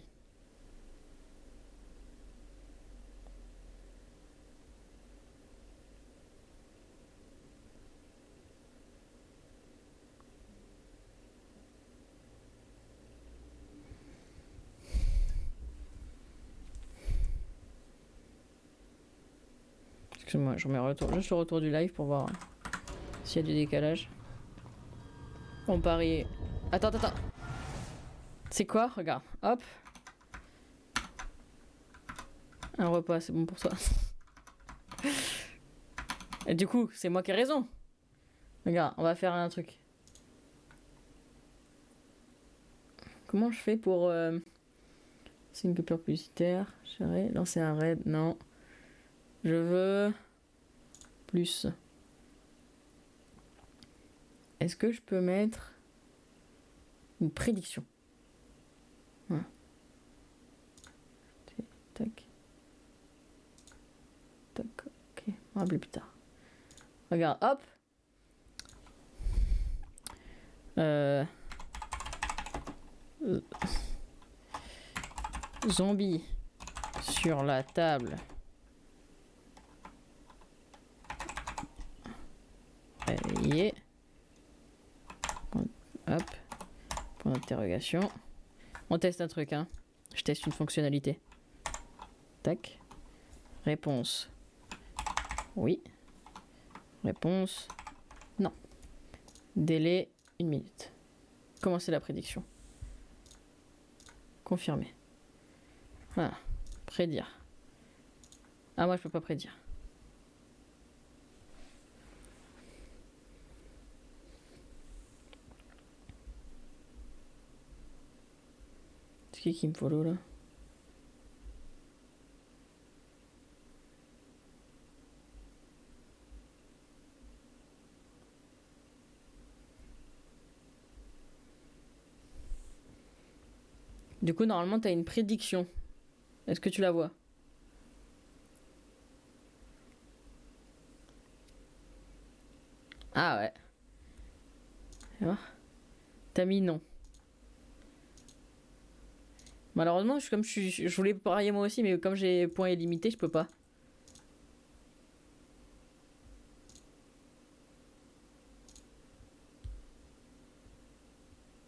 Excuse-moi, je remets juste le retour du live pour voir s'il y a du décalage. On parie... Attends. C'est quoi? Regarde, hop. Un repas, c'est bon pour toi. Et du coup, c'est moi qui ai raison. Regarde, on va faire un truc. Comment je fais pour... C'est une coupure publicitaire. Chérie, lancer un raid. Non. Je veux... Plus. Est-ce que je peux mettre... Une prédiction? Voilà. Tac. Tac. Ok. On va rappeler plus tard. Regarde, hop. Zombie sur la table. Réveillé. Hop. Point d'interrogation. On teste un truc, hein. Je teste une fonctionnalité. Tac. Réponse. Oui. Réponse. Non. Délai 1 minute. Commencer la prédiction. Confirmer. Voilà. Prédire. Ah, moi je peux pas prédire. C'est qui me follow là? Du coup, normalement, t'as une prédiction. Est-ce que tu la vois? Ah ouais. Tu vois? T'as mis non. Malheureusement, je voulais parier moi aussi, mais comme j'ai points illimités, je peux pas.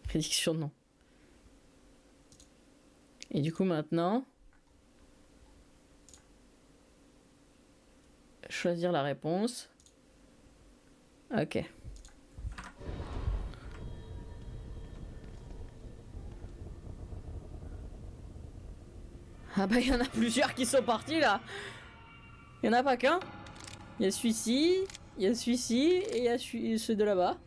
Prédiction non. Et du coup maintenant, choisir la réponse. Ok. Ah bah il y en a plusieurs qui sont partis là. Il y en a pas qu'un. Il y a celui-ci, il y a celui-ci et il y a ceux de là-bas.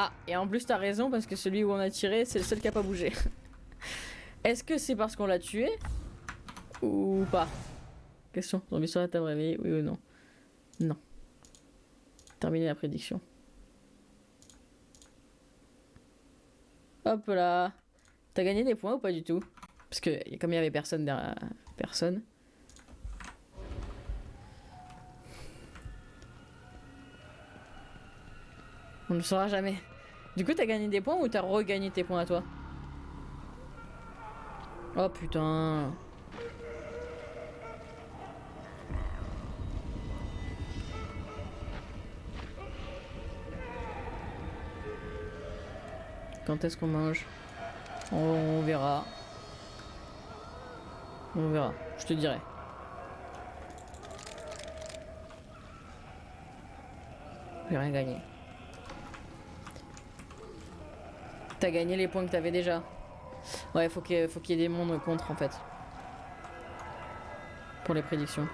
Ah, et en plus t'as raison parce que celui où on a tiré, c'est le seul qui a pas bougé. Est-ce que c'est parce qu'on l'a tué ou pas? Question, zombie sur la table réveillée, oui ou non? Non. Terminer la prédiction. Hop là. T'as gagné des points ou pas du tout? Parce que comme il y avait personne derrière personne. On ne le saura jamais. Du coup, t'as gagné des points ou t'as regagné tes points à toi? Oh putain. Quand est-ce qu'on mange? On verra. On verra. Je te dirai. J'ai rien gagné. T'as gagné les points que t'avais déjà. Ouais, faut qu'il y ait des mondes contre en fait. Pour les prédictions.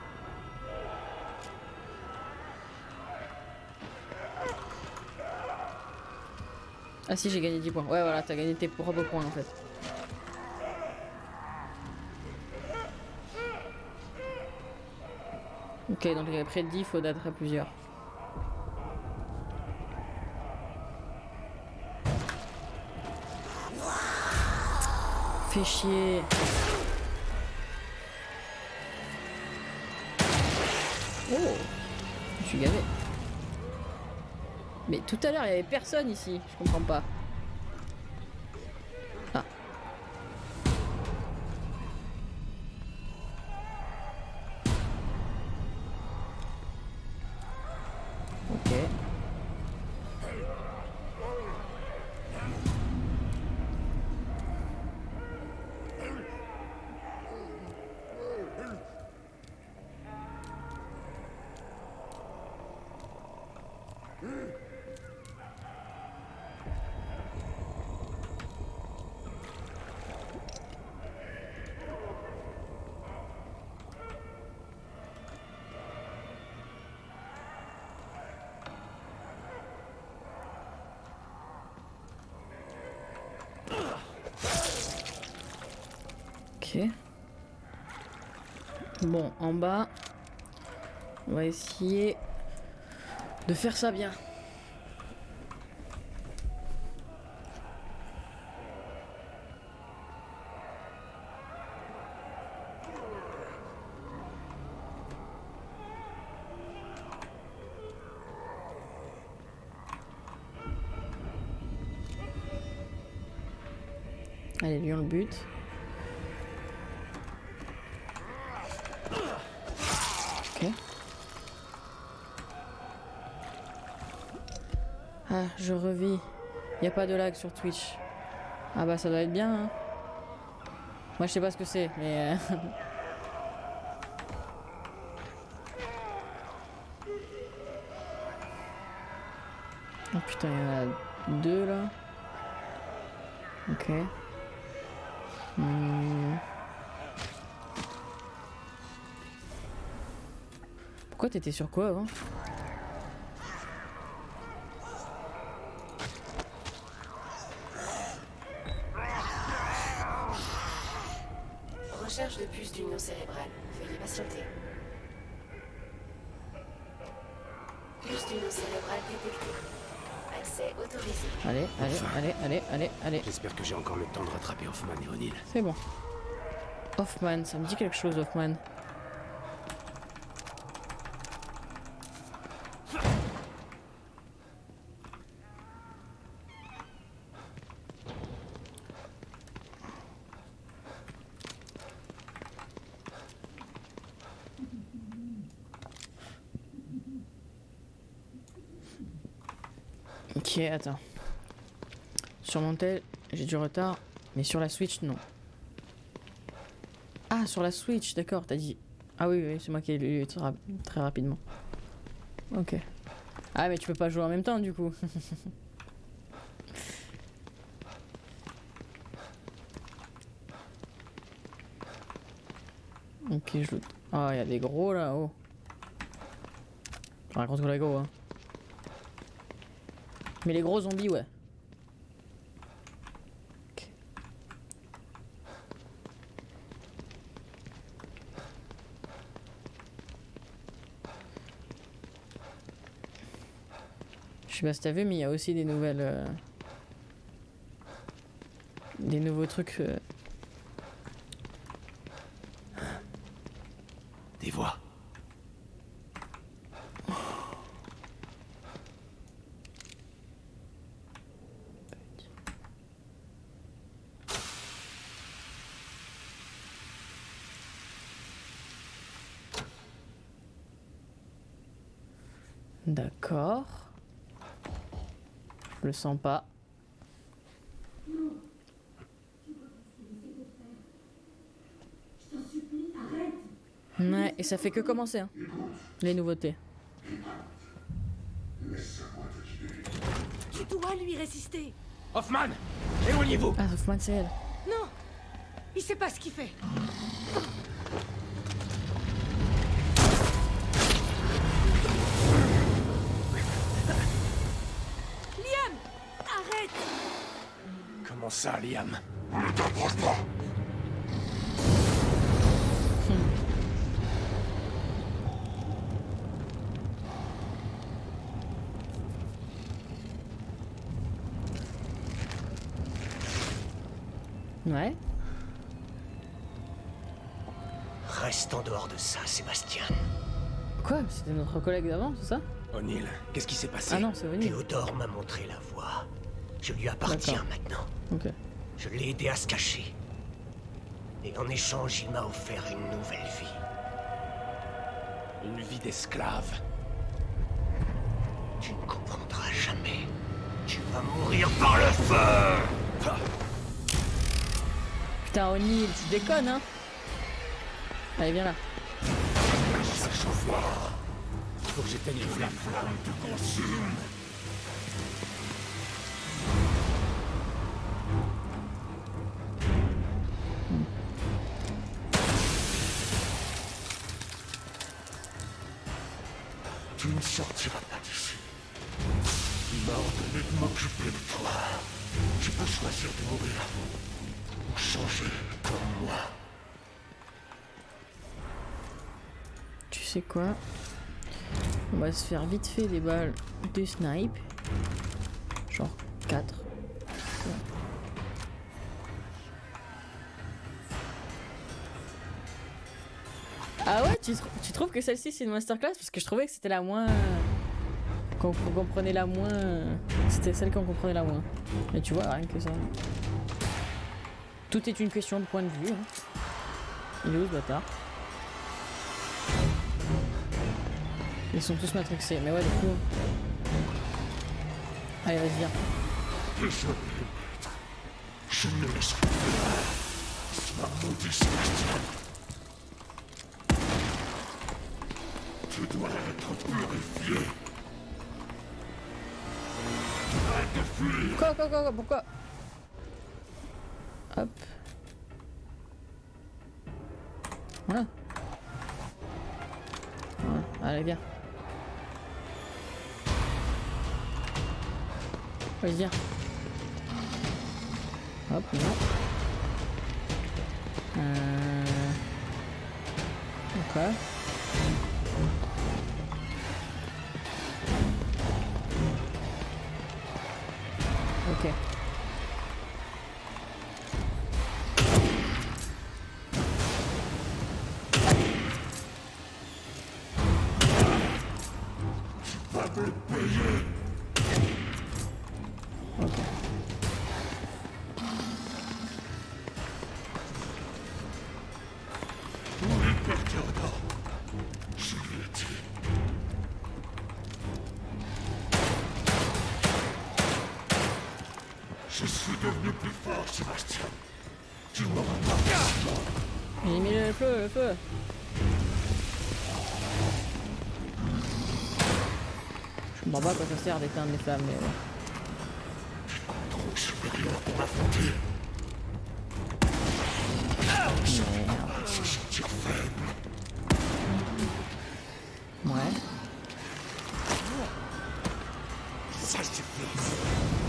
Ah si, j'ai gagné 10 points. Ouais, voilà, t'as gagné tes propres points en fait. Ok, donc les prédits, il faut d'être à plusieurs. Fais chier. Oh, je suis gavé. Mais tout à l'heure, il y avait personne ici. Je comprends pas. Ah. Ok. Ok. Bon, en bas, on va essayer de faire ça bien. Allez, lui on le bute. Ok. Ah, je revis. Y a pas de lag sur Twitch. Ah bah ça doit être bien. Hein. Moi je sais pas ce que c'est, mais... Oh putain, il y en a deux là. Ok. Pourquoi t'étais sur quoi avant? Recherche de puces d'union cérébrale. Veuillez patienter. Puce d'union cérébrale détectée. Accès autorisé. Allez, allez, Enfin. allez. J'espère que j'ai encore le temps de rattraper Hoffman et O'Neill. C'est bon. Hoffman, ça me dit quelque chose, Hoffman. Ok, attends. Sur mon tel, j'ai du retard, mais sur la Switch, non. Ah, sur la Switch, d'accord, t'as dit. Ah oui, c'est moi qui ai lu très rapidement. Ok. Ah, mais tu peux pas jouer en même temps, du coup. Ok, je loot. Ah, il y a des gros là-haut. Par contre, les gros, hein. Mais les gros zombies, ouais. Je sais pas si t'as vu, mais il y a aussi des nouvelles... des nouveaux trucs... Des voix. D'accord. Je le sens pas. Ouais, et ça fait que commencer, hein. Les nouveautés. Tu dois lui résister. Hoffman, éloignez-vous. Ah, Hoffman, c'est elle. Non, il sait pas ce qu'il fait. Liam, arrête. Comment ça, Liam? Ouais. Reste en dehors de ça, Sébastien. Quoi? C'était notre collègue d'avant, c'est ça? O'Neill, qu'est-ce qui s'est passé? Ah non, c'est venu. Théodore m'a montré la voie. Je lui appartiens D'accord. maintenant. Ok. Je l'ai aidé à se cacher. Et en échange, il m'a offert une nouvelle vie. Une vie d'esclave. Tu ne comprendras jamais. Tu vas mourir par le feu! Putain, O'Neill, tu déconnes, hein? Allez, viens là. Ça chauffe. Faut que j'éteigne les flammes. Tu ne sortiras pas d'ici. Il m'a ordonné de m'occuper de toi. Tu peux choisir de mourir. Ou changer comme moi. Tu sais quoi? On va se faire vite fait des balles de snipe. Genre 4. Ah ouais, tu trouves que celle-ci c'est une masterclass? Parce que je trouvais que c'était la moins... qu'on comprenait la moins... C'était celle qu'on comprenait la moins. Mais tu vois, rien que ça. Tout est une question de point de vue. Hein. Il est où ce bâtard? Ils sont tous matrixés, mais ouais, du coup... Allez, vas-y, viens. Désolé, maître. Je ne laisserai pas. Sois maudit, Sébastien. Tu dois être purifié. Arrête de fuir. Quoi, pourquoi? Hop. Voilà. Voilà, allez, viens. Vas-y, viens. Hop, non. Ok. Ok. Va me le payer. Ok. Où est Père Théodore? Je lui ai dit. Je suis devenu plus fort, Sébastien. Tu m'auras pas fait. J'ai mis le feu. Je me rends pas à quoi ça sert d'éteindre les flammes, mais ouais. Trop supérieur pour m'affronter. Merde. Se sentir faible. Ouais. Ça suffit.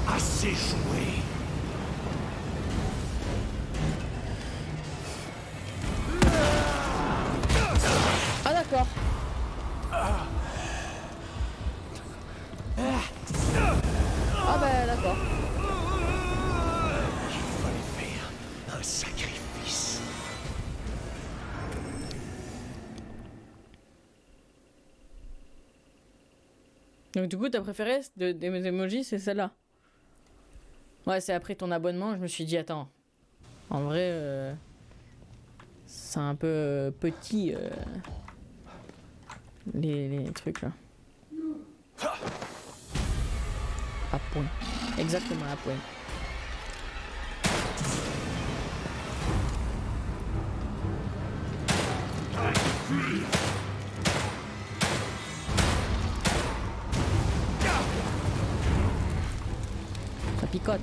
Assez joué. Ah d'accord. Ah bah d'accord. Il fallait faire un sacrifice. Donc du coup, ta préférée des emojis, c'est celle-là. Ouais, c'est après ton abonnement, je me suis dit, attends, en vrai, c'est un peu petit, les trucs là. À point. Exactement à point. Ça picote.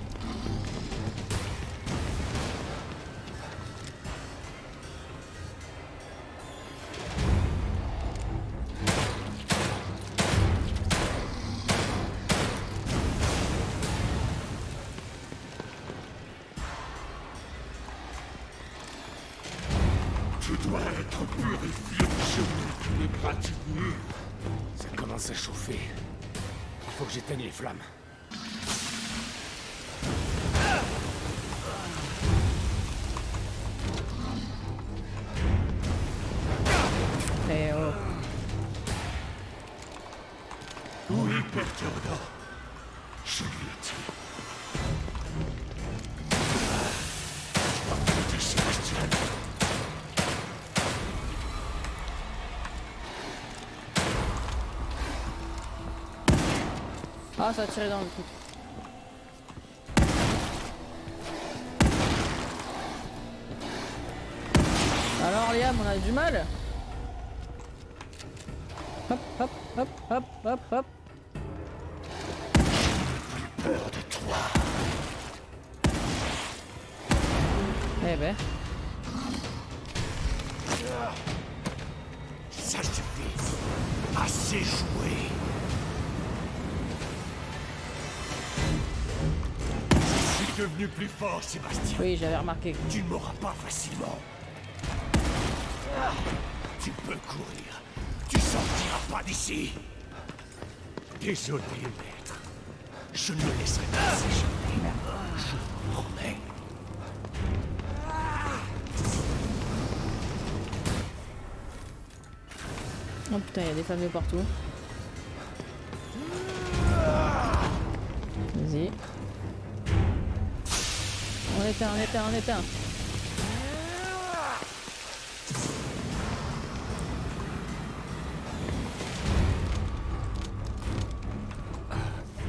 Tu dois être purifié sur les égratignures. Ça commence à chauffer. Il faut que j'éteigne les flammes. Eh oh. Oui, Père Théodore. Je lui ai dit. Des Sébastien. Ah, ça a tiré dans le truc. Alors Liam, on a du mal. Hop, hop, hop, hop, hop, hop. Peur de toi. Eh ben. Ça suffit. Assez joué. Je suis devenu plus fort, Sébastien. Oui, j'avais remarqué. Tu ne m'auras pas facilement. Tu peux courir. Tu sortiras pas d'ici. Désolé, maître. Je ne me laisserai pas s'échapper. Je vous promets. Oh putain, il y a des fameux partout. Vas-y. On éteint, on éteint, on éteint.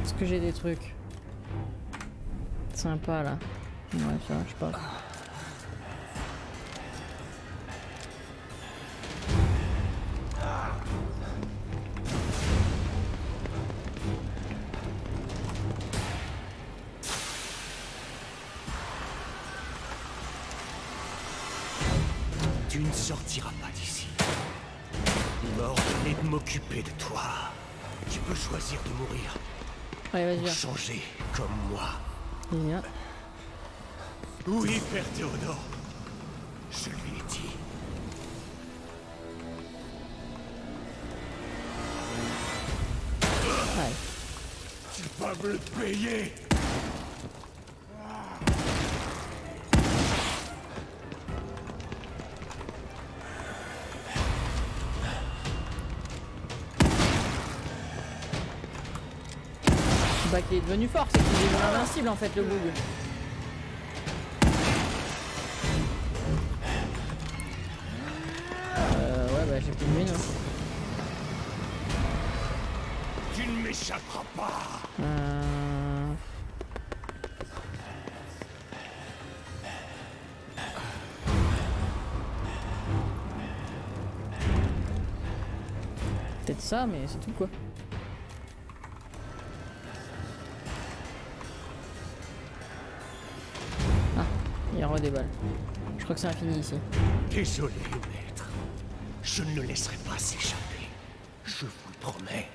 Est-ce que j'ai des trucs sympas là? Ouais, ça, je sais pas. Tu ne sortiras pas d'ici. Il m'a ordonné de m'occuper de toi. Tu peux choisir de mourir. Allez, vas-y, Ou viens. changer comme moi. Viens. Oui, Père Théodore. Je lui ai dit. Allez. Tu vas me le payer. C'est pas qu'il est devenu fort, c'est qu'il est devenu invincible en fait, le boug. Ouais, bah j'ai plus de mine. Tu ne m'échapperas pas. Peut-être ça, mais c'est tout quoi. Ah, il y a des balles. Je crois que c'est infini ici. Désolé, maître. Je ne le laisserai pas s'échapper. Je vous le promets.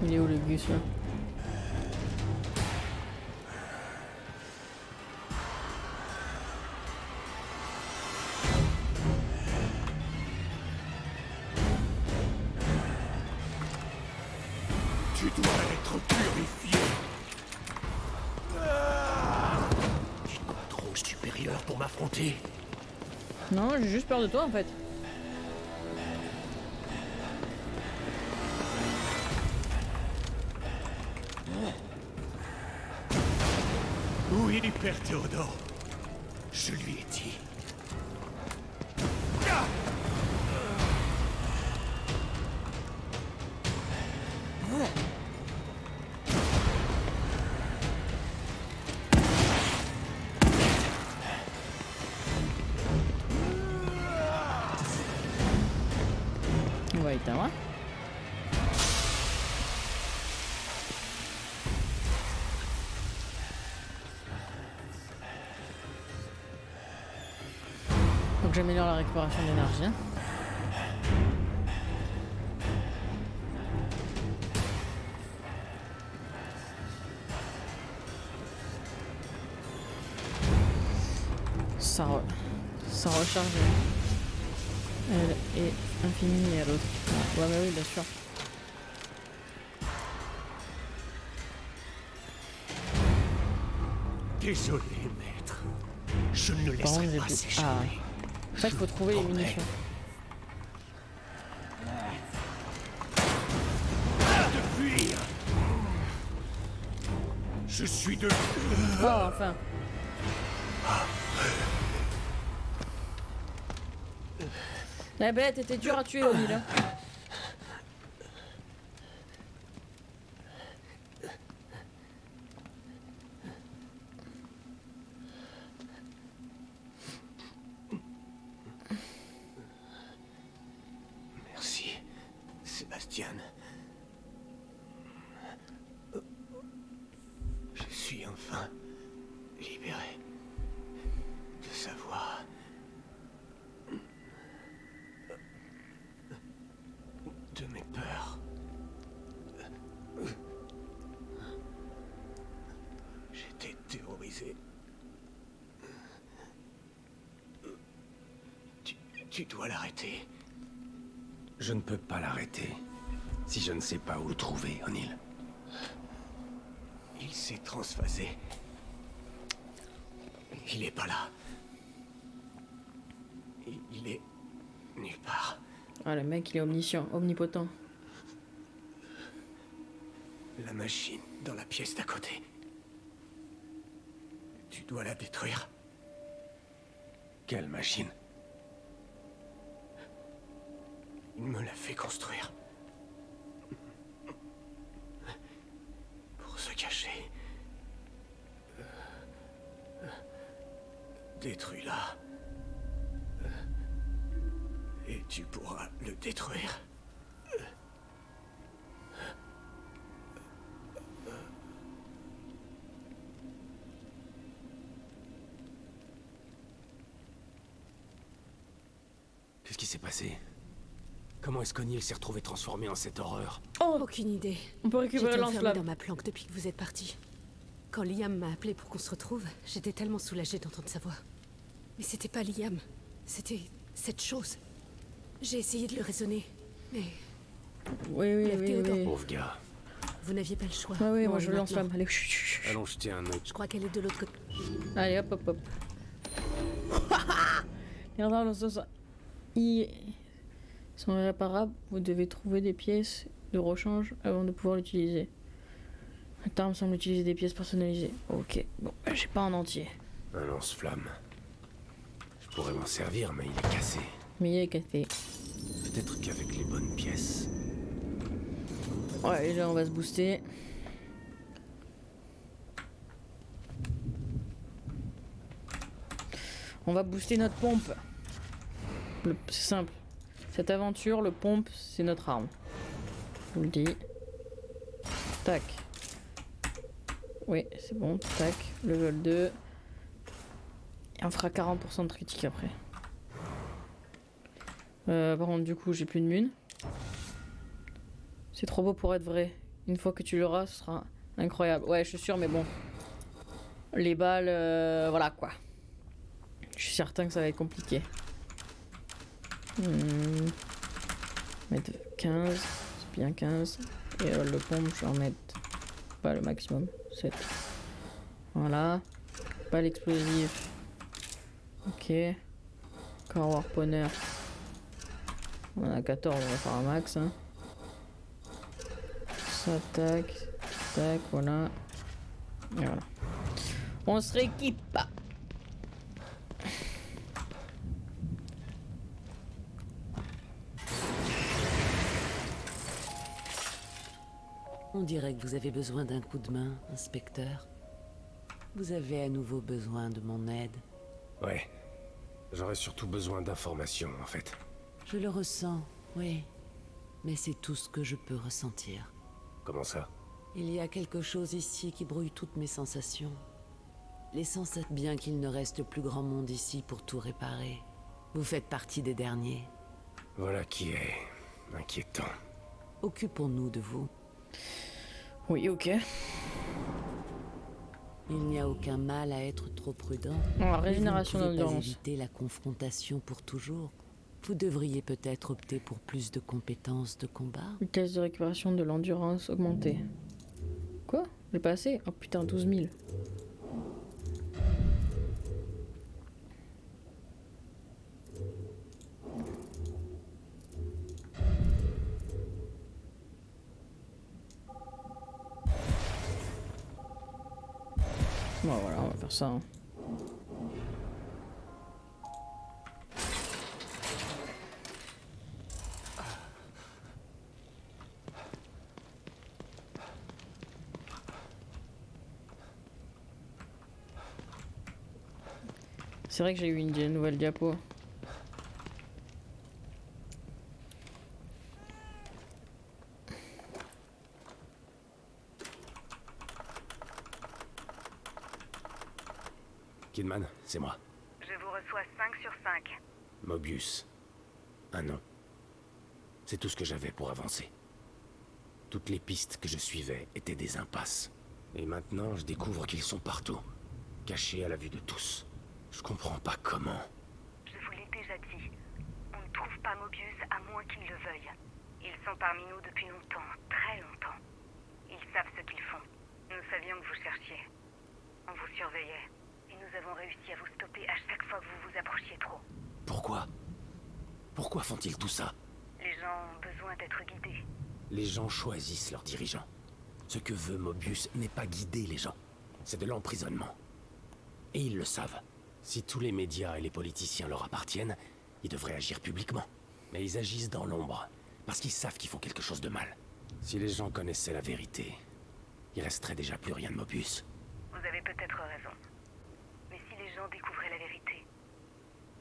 Il est où le Gus là? Tu dois être purifié. Tu es trop supérieur pour m'affronter. Non, j'ai juste peur de toi en fait. Oui, Père Théodore. Je lui ai dit. Ah! On va éteindre. Donc j'améliore la récupération d'énergie. Ça recharge. Elle est infinie à l'autre. Ouais, mais oui, bien sûr. Désolé, maître. Je ne le Par contre, laisserai j'ai pas plus. s'échapper. En fait, il faut trouver les munitions. De fuir. Je suis de... Oh, enfin. La bête était dure à tuer au milieu. Merci, Sébastien. Je suis enfin libéré de savoir. De mes peurs. J'étais terrorisé. Tu dois l'arrêter. Je ne peux pas l'arrêter si je ne sais pas où le trouver, O'Neill. Il s'est transphasé. Il est pas là. Il est nulle part. Ah, le mec, il est omniscient, omnipotent. La machine dans la pièce d'à côté. Tu dois la détruire. Quelle machine? Il me l'a fait construire. Pour se cacher. Détruis-la. Et tu pourras le détruire. Qu'est-ce qui s'est passé? Comment est-ce qu'O'Neill s'est retrouvé transformé en cette horreur? Oh, Aucune idée. on peut récupérer J'étais enfermée dans l'enflamme. ma planque depuis que vous êtes partis. Quand Liam m'a appelé pour qu'on se retrouve, j'étais tellement soulagée d'entendre sa voix. Mais c'était pas Liam, c'était cette chose. J'ai essayé de le raisonner, mais Oui, oui, La oui, Théodore. oui. Pauvre gars. vous n'aviez pas le choix. Ouais, oui, Non, moi je et lance maintenant, l'enflamme. Allez, chut, chut, chut. Allons jeter un œil. Je crois qu'elle est de l'autre côté. Allez, hop, hop, hop. Les radars dans ce sens. Ils sont irréparables. Vous devez trouver des pièces de rechange avant de pouvoir l'utiliser. Cette arme semble utiliser des pièces personnalisées. Ok, bon, bah, j'ai pas en entier. Un lance-flamme. Je pourrais m'en servir, mais il est cassé. Mais il est cassé. Peut-être qu'avec les bonnes pièces. Ouais, déjà on va se booster. On va booster notre pompe. C'est simple. Cette aventure, le pompe, c'est notre arme. Je vous le dis. Tac. Oui, c'est bon. Tac. Level 2. Et on fera 40% de critique après. Par contre, du coup, j'ai plus de mun. C'est trop beau pour être vrai. Une fois que tu l'auras, ce sera incroyable. Ouais, je suis sûr, mais bon. Les balles, voilà quoi. Je suis certain que ça va être compliqué. Mettre 15, c'est bien 15. Et le pompe, je vais en mettre pas le maximum, 7. Voilà. Balle explosive. Ok. Car warponer. On en a 14, on va faire un max. Hein. Ça, tac, tac, voilà. Et voilà. On se rééquipe. On dirait que vous avez besoin d'un coup de main, inspecteur. Vous avez à nouveau besoin de mon aide. Ouais. J'aurais surtout besoin d'informations, en fait. Je le ressens, oui. Mais c'est tout ce que je peux ressentir. Comment ça? Il y a quelque chose ici qui brouille toutes mes sensations. Les sensations, bien qu'il ne reste plus grand monde ici pour tout réparer. Vous faites partie des derniers. Voilà qui est inquiétant. Occupons-nous de vous. Oui, ok. Il n'y a aucun mal à être trop prudent. Alors, régénération Mais vous ne pouvez pas d'endurance. éviter la confrontation pour toujours. Vous devriez peut-être opter pour plus de compétences de combat. Vitesse de récupération de l'endurance augmentée. Quoi? J'ai pas assez? Oh putain, 12 000. Bon voilà, on va faire ça. Hein. C'est vrai que j'ai eu une nouvelle diapo. Kidman, c'est moi. Je vous reçois 5 sur 5. Mobius. Un nom. C'est tout ce que j'avais pour avancer. Toutes les pistes que je suivais étaient des impasses. Et maintenant, je découvre qu'ils sont partout. Cachés à la vue de tous. Je comprends pas comment. Je vous l'ai déjà dit. On ne trouve pas Mobius à moins qu'ils le veuillent. Ils sont parmi nous depuis longtemps, très longtemps. Ils savent ce qu'ils font. Nous savions que vous cherchiez. On vous surveillait. Et nous avons réussi à vous stopper à chaque fois que vous vous approchiez trop. Pourquoi? Pourquoi font-ils tout ça? Les gens ont besoin d'être guidés. Les gens choisissent leurs dirigeants. Ce que veut Mobius n'est pas guider les gens. C'est de l'emprisonnement. Et ils le savent. Si tous les médias et les politiciens leur appartiennent, ils devraient agir publiquement. Mais ils agissent dans l'ombre, parce qu'ils savent qu'ils font quelque chose de mal. Si les gens connaissaient la vérité, il resterait déjà plus rien de Mobius. Vous avez peut-être raison. Mais si les gens découvraient la vérité,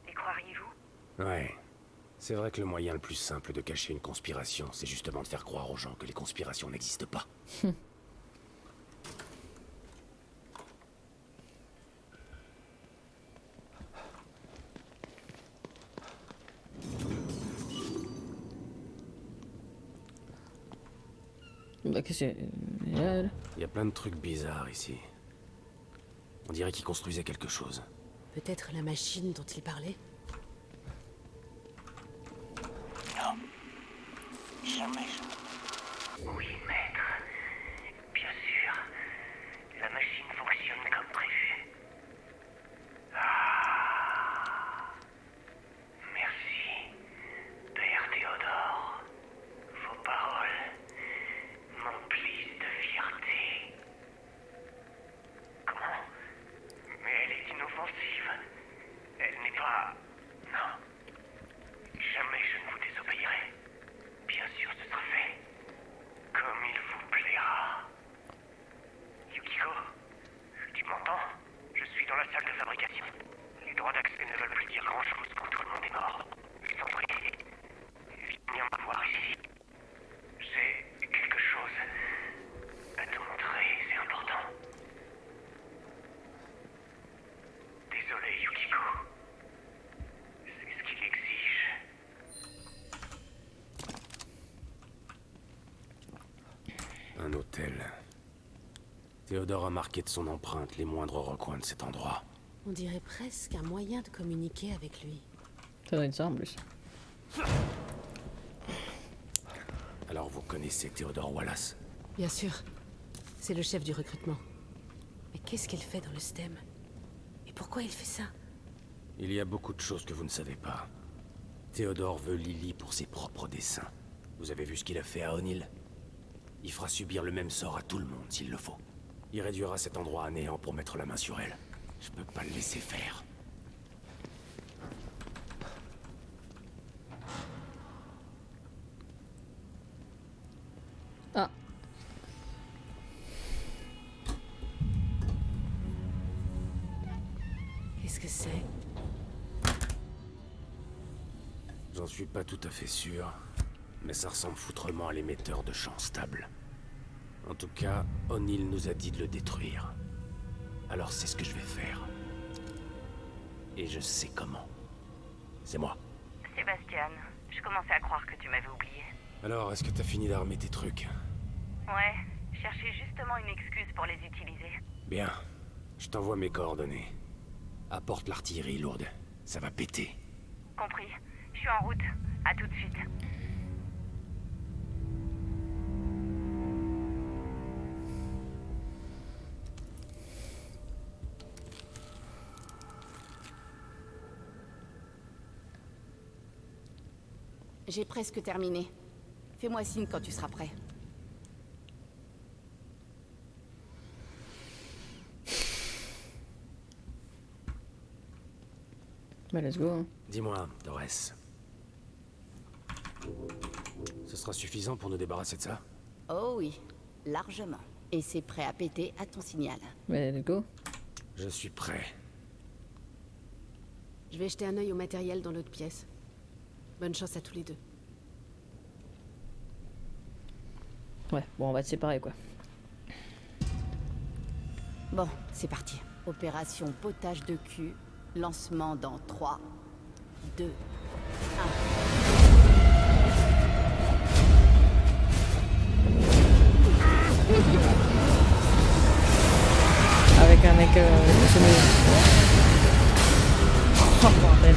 les croiriez-vous? Ouais. C'est vrai que le moyen le plus simple de cacher une conspiration, c'est justement de faire croire aux gens que les conspirations n'existent pas. Bah qu'est-ce que c'est? Il y a plein de trucs bizarres ici. On dirait qu'ils construisaient quelque chose. Peut-être la machine dont il parlait? Non. Jamais. Oui, maître. Bien sûr. La machine fonctionne comme prévu. Ah. Merci, Père Théodore. Vos paroles m'emplissent de fierté. Comment? Mais elle est inoffensive. Elle n'est pas... Non. Jamais je ne vous désobéirai. Bien sûr, ce sera Un hôtel. Théodore a marqué de son empreinte les moindres recoins de cet endroit. On dirait presque un moyen de communiquer avec lui. Ça doit être ça en plus. Alors vous connaissez Théodore Wallace? Bien sûr. C'est le chef du recrutement. Mais qu'est-ce qu'il fait dans le STEM? Et pourquoi il fait ça? Il y a beaucoup de choses que vous ne savez pas. Théodore veut Lily pour ses propres desseins. Vous avez vu ce qu'il a fait à O'Neill? Il fera subir le même sort à tout le monde s'il le faut. Il réduira cet endroit à néant pour mettre la main sur elle. Je peux pas le laisser faire. Ah. Qu'est-ce que c'est? J'en suis pas tout à fait sûr, mais ça ressemble foutrement à l'émetteur de champs stables. En tout cas, O'Neill nous a dit de le détruire. Alors c'est ce que je vais faire. Et je sais comment. C'est moi. Sébastien, je commençais à croire que tu m'avais oublié. Alors, est-ce que t'as fini d'armer tes trucs? Ouais, je cherchais justement une excuse pour les utiliser. Bien. Je t'envoie mes coordonnées. Apporte l'artillerie lourde. Ça va péter. Compris. Je suis en route. À tout de suite. J'ai presque terminé. Fais-moi signe quand tu seras prêt. Bah let's go. Hein. Dis-moi, Torres. Ce sera suffisant pour nous débarrasser de ça? Oh oui, largement. Et c'est prêt à péter à ton signal. Bah let's go. Je suis prêt. Je vais jeter un œil au matériel dans l'autre pièce. Bonne chance à tous les deux. Ouais, bon on va te séparer quoi. Bon, c'est parti. Opération potage de cul. Lancement dans 3, 2, 1. Avec un mec sommeil. Oh bordel.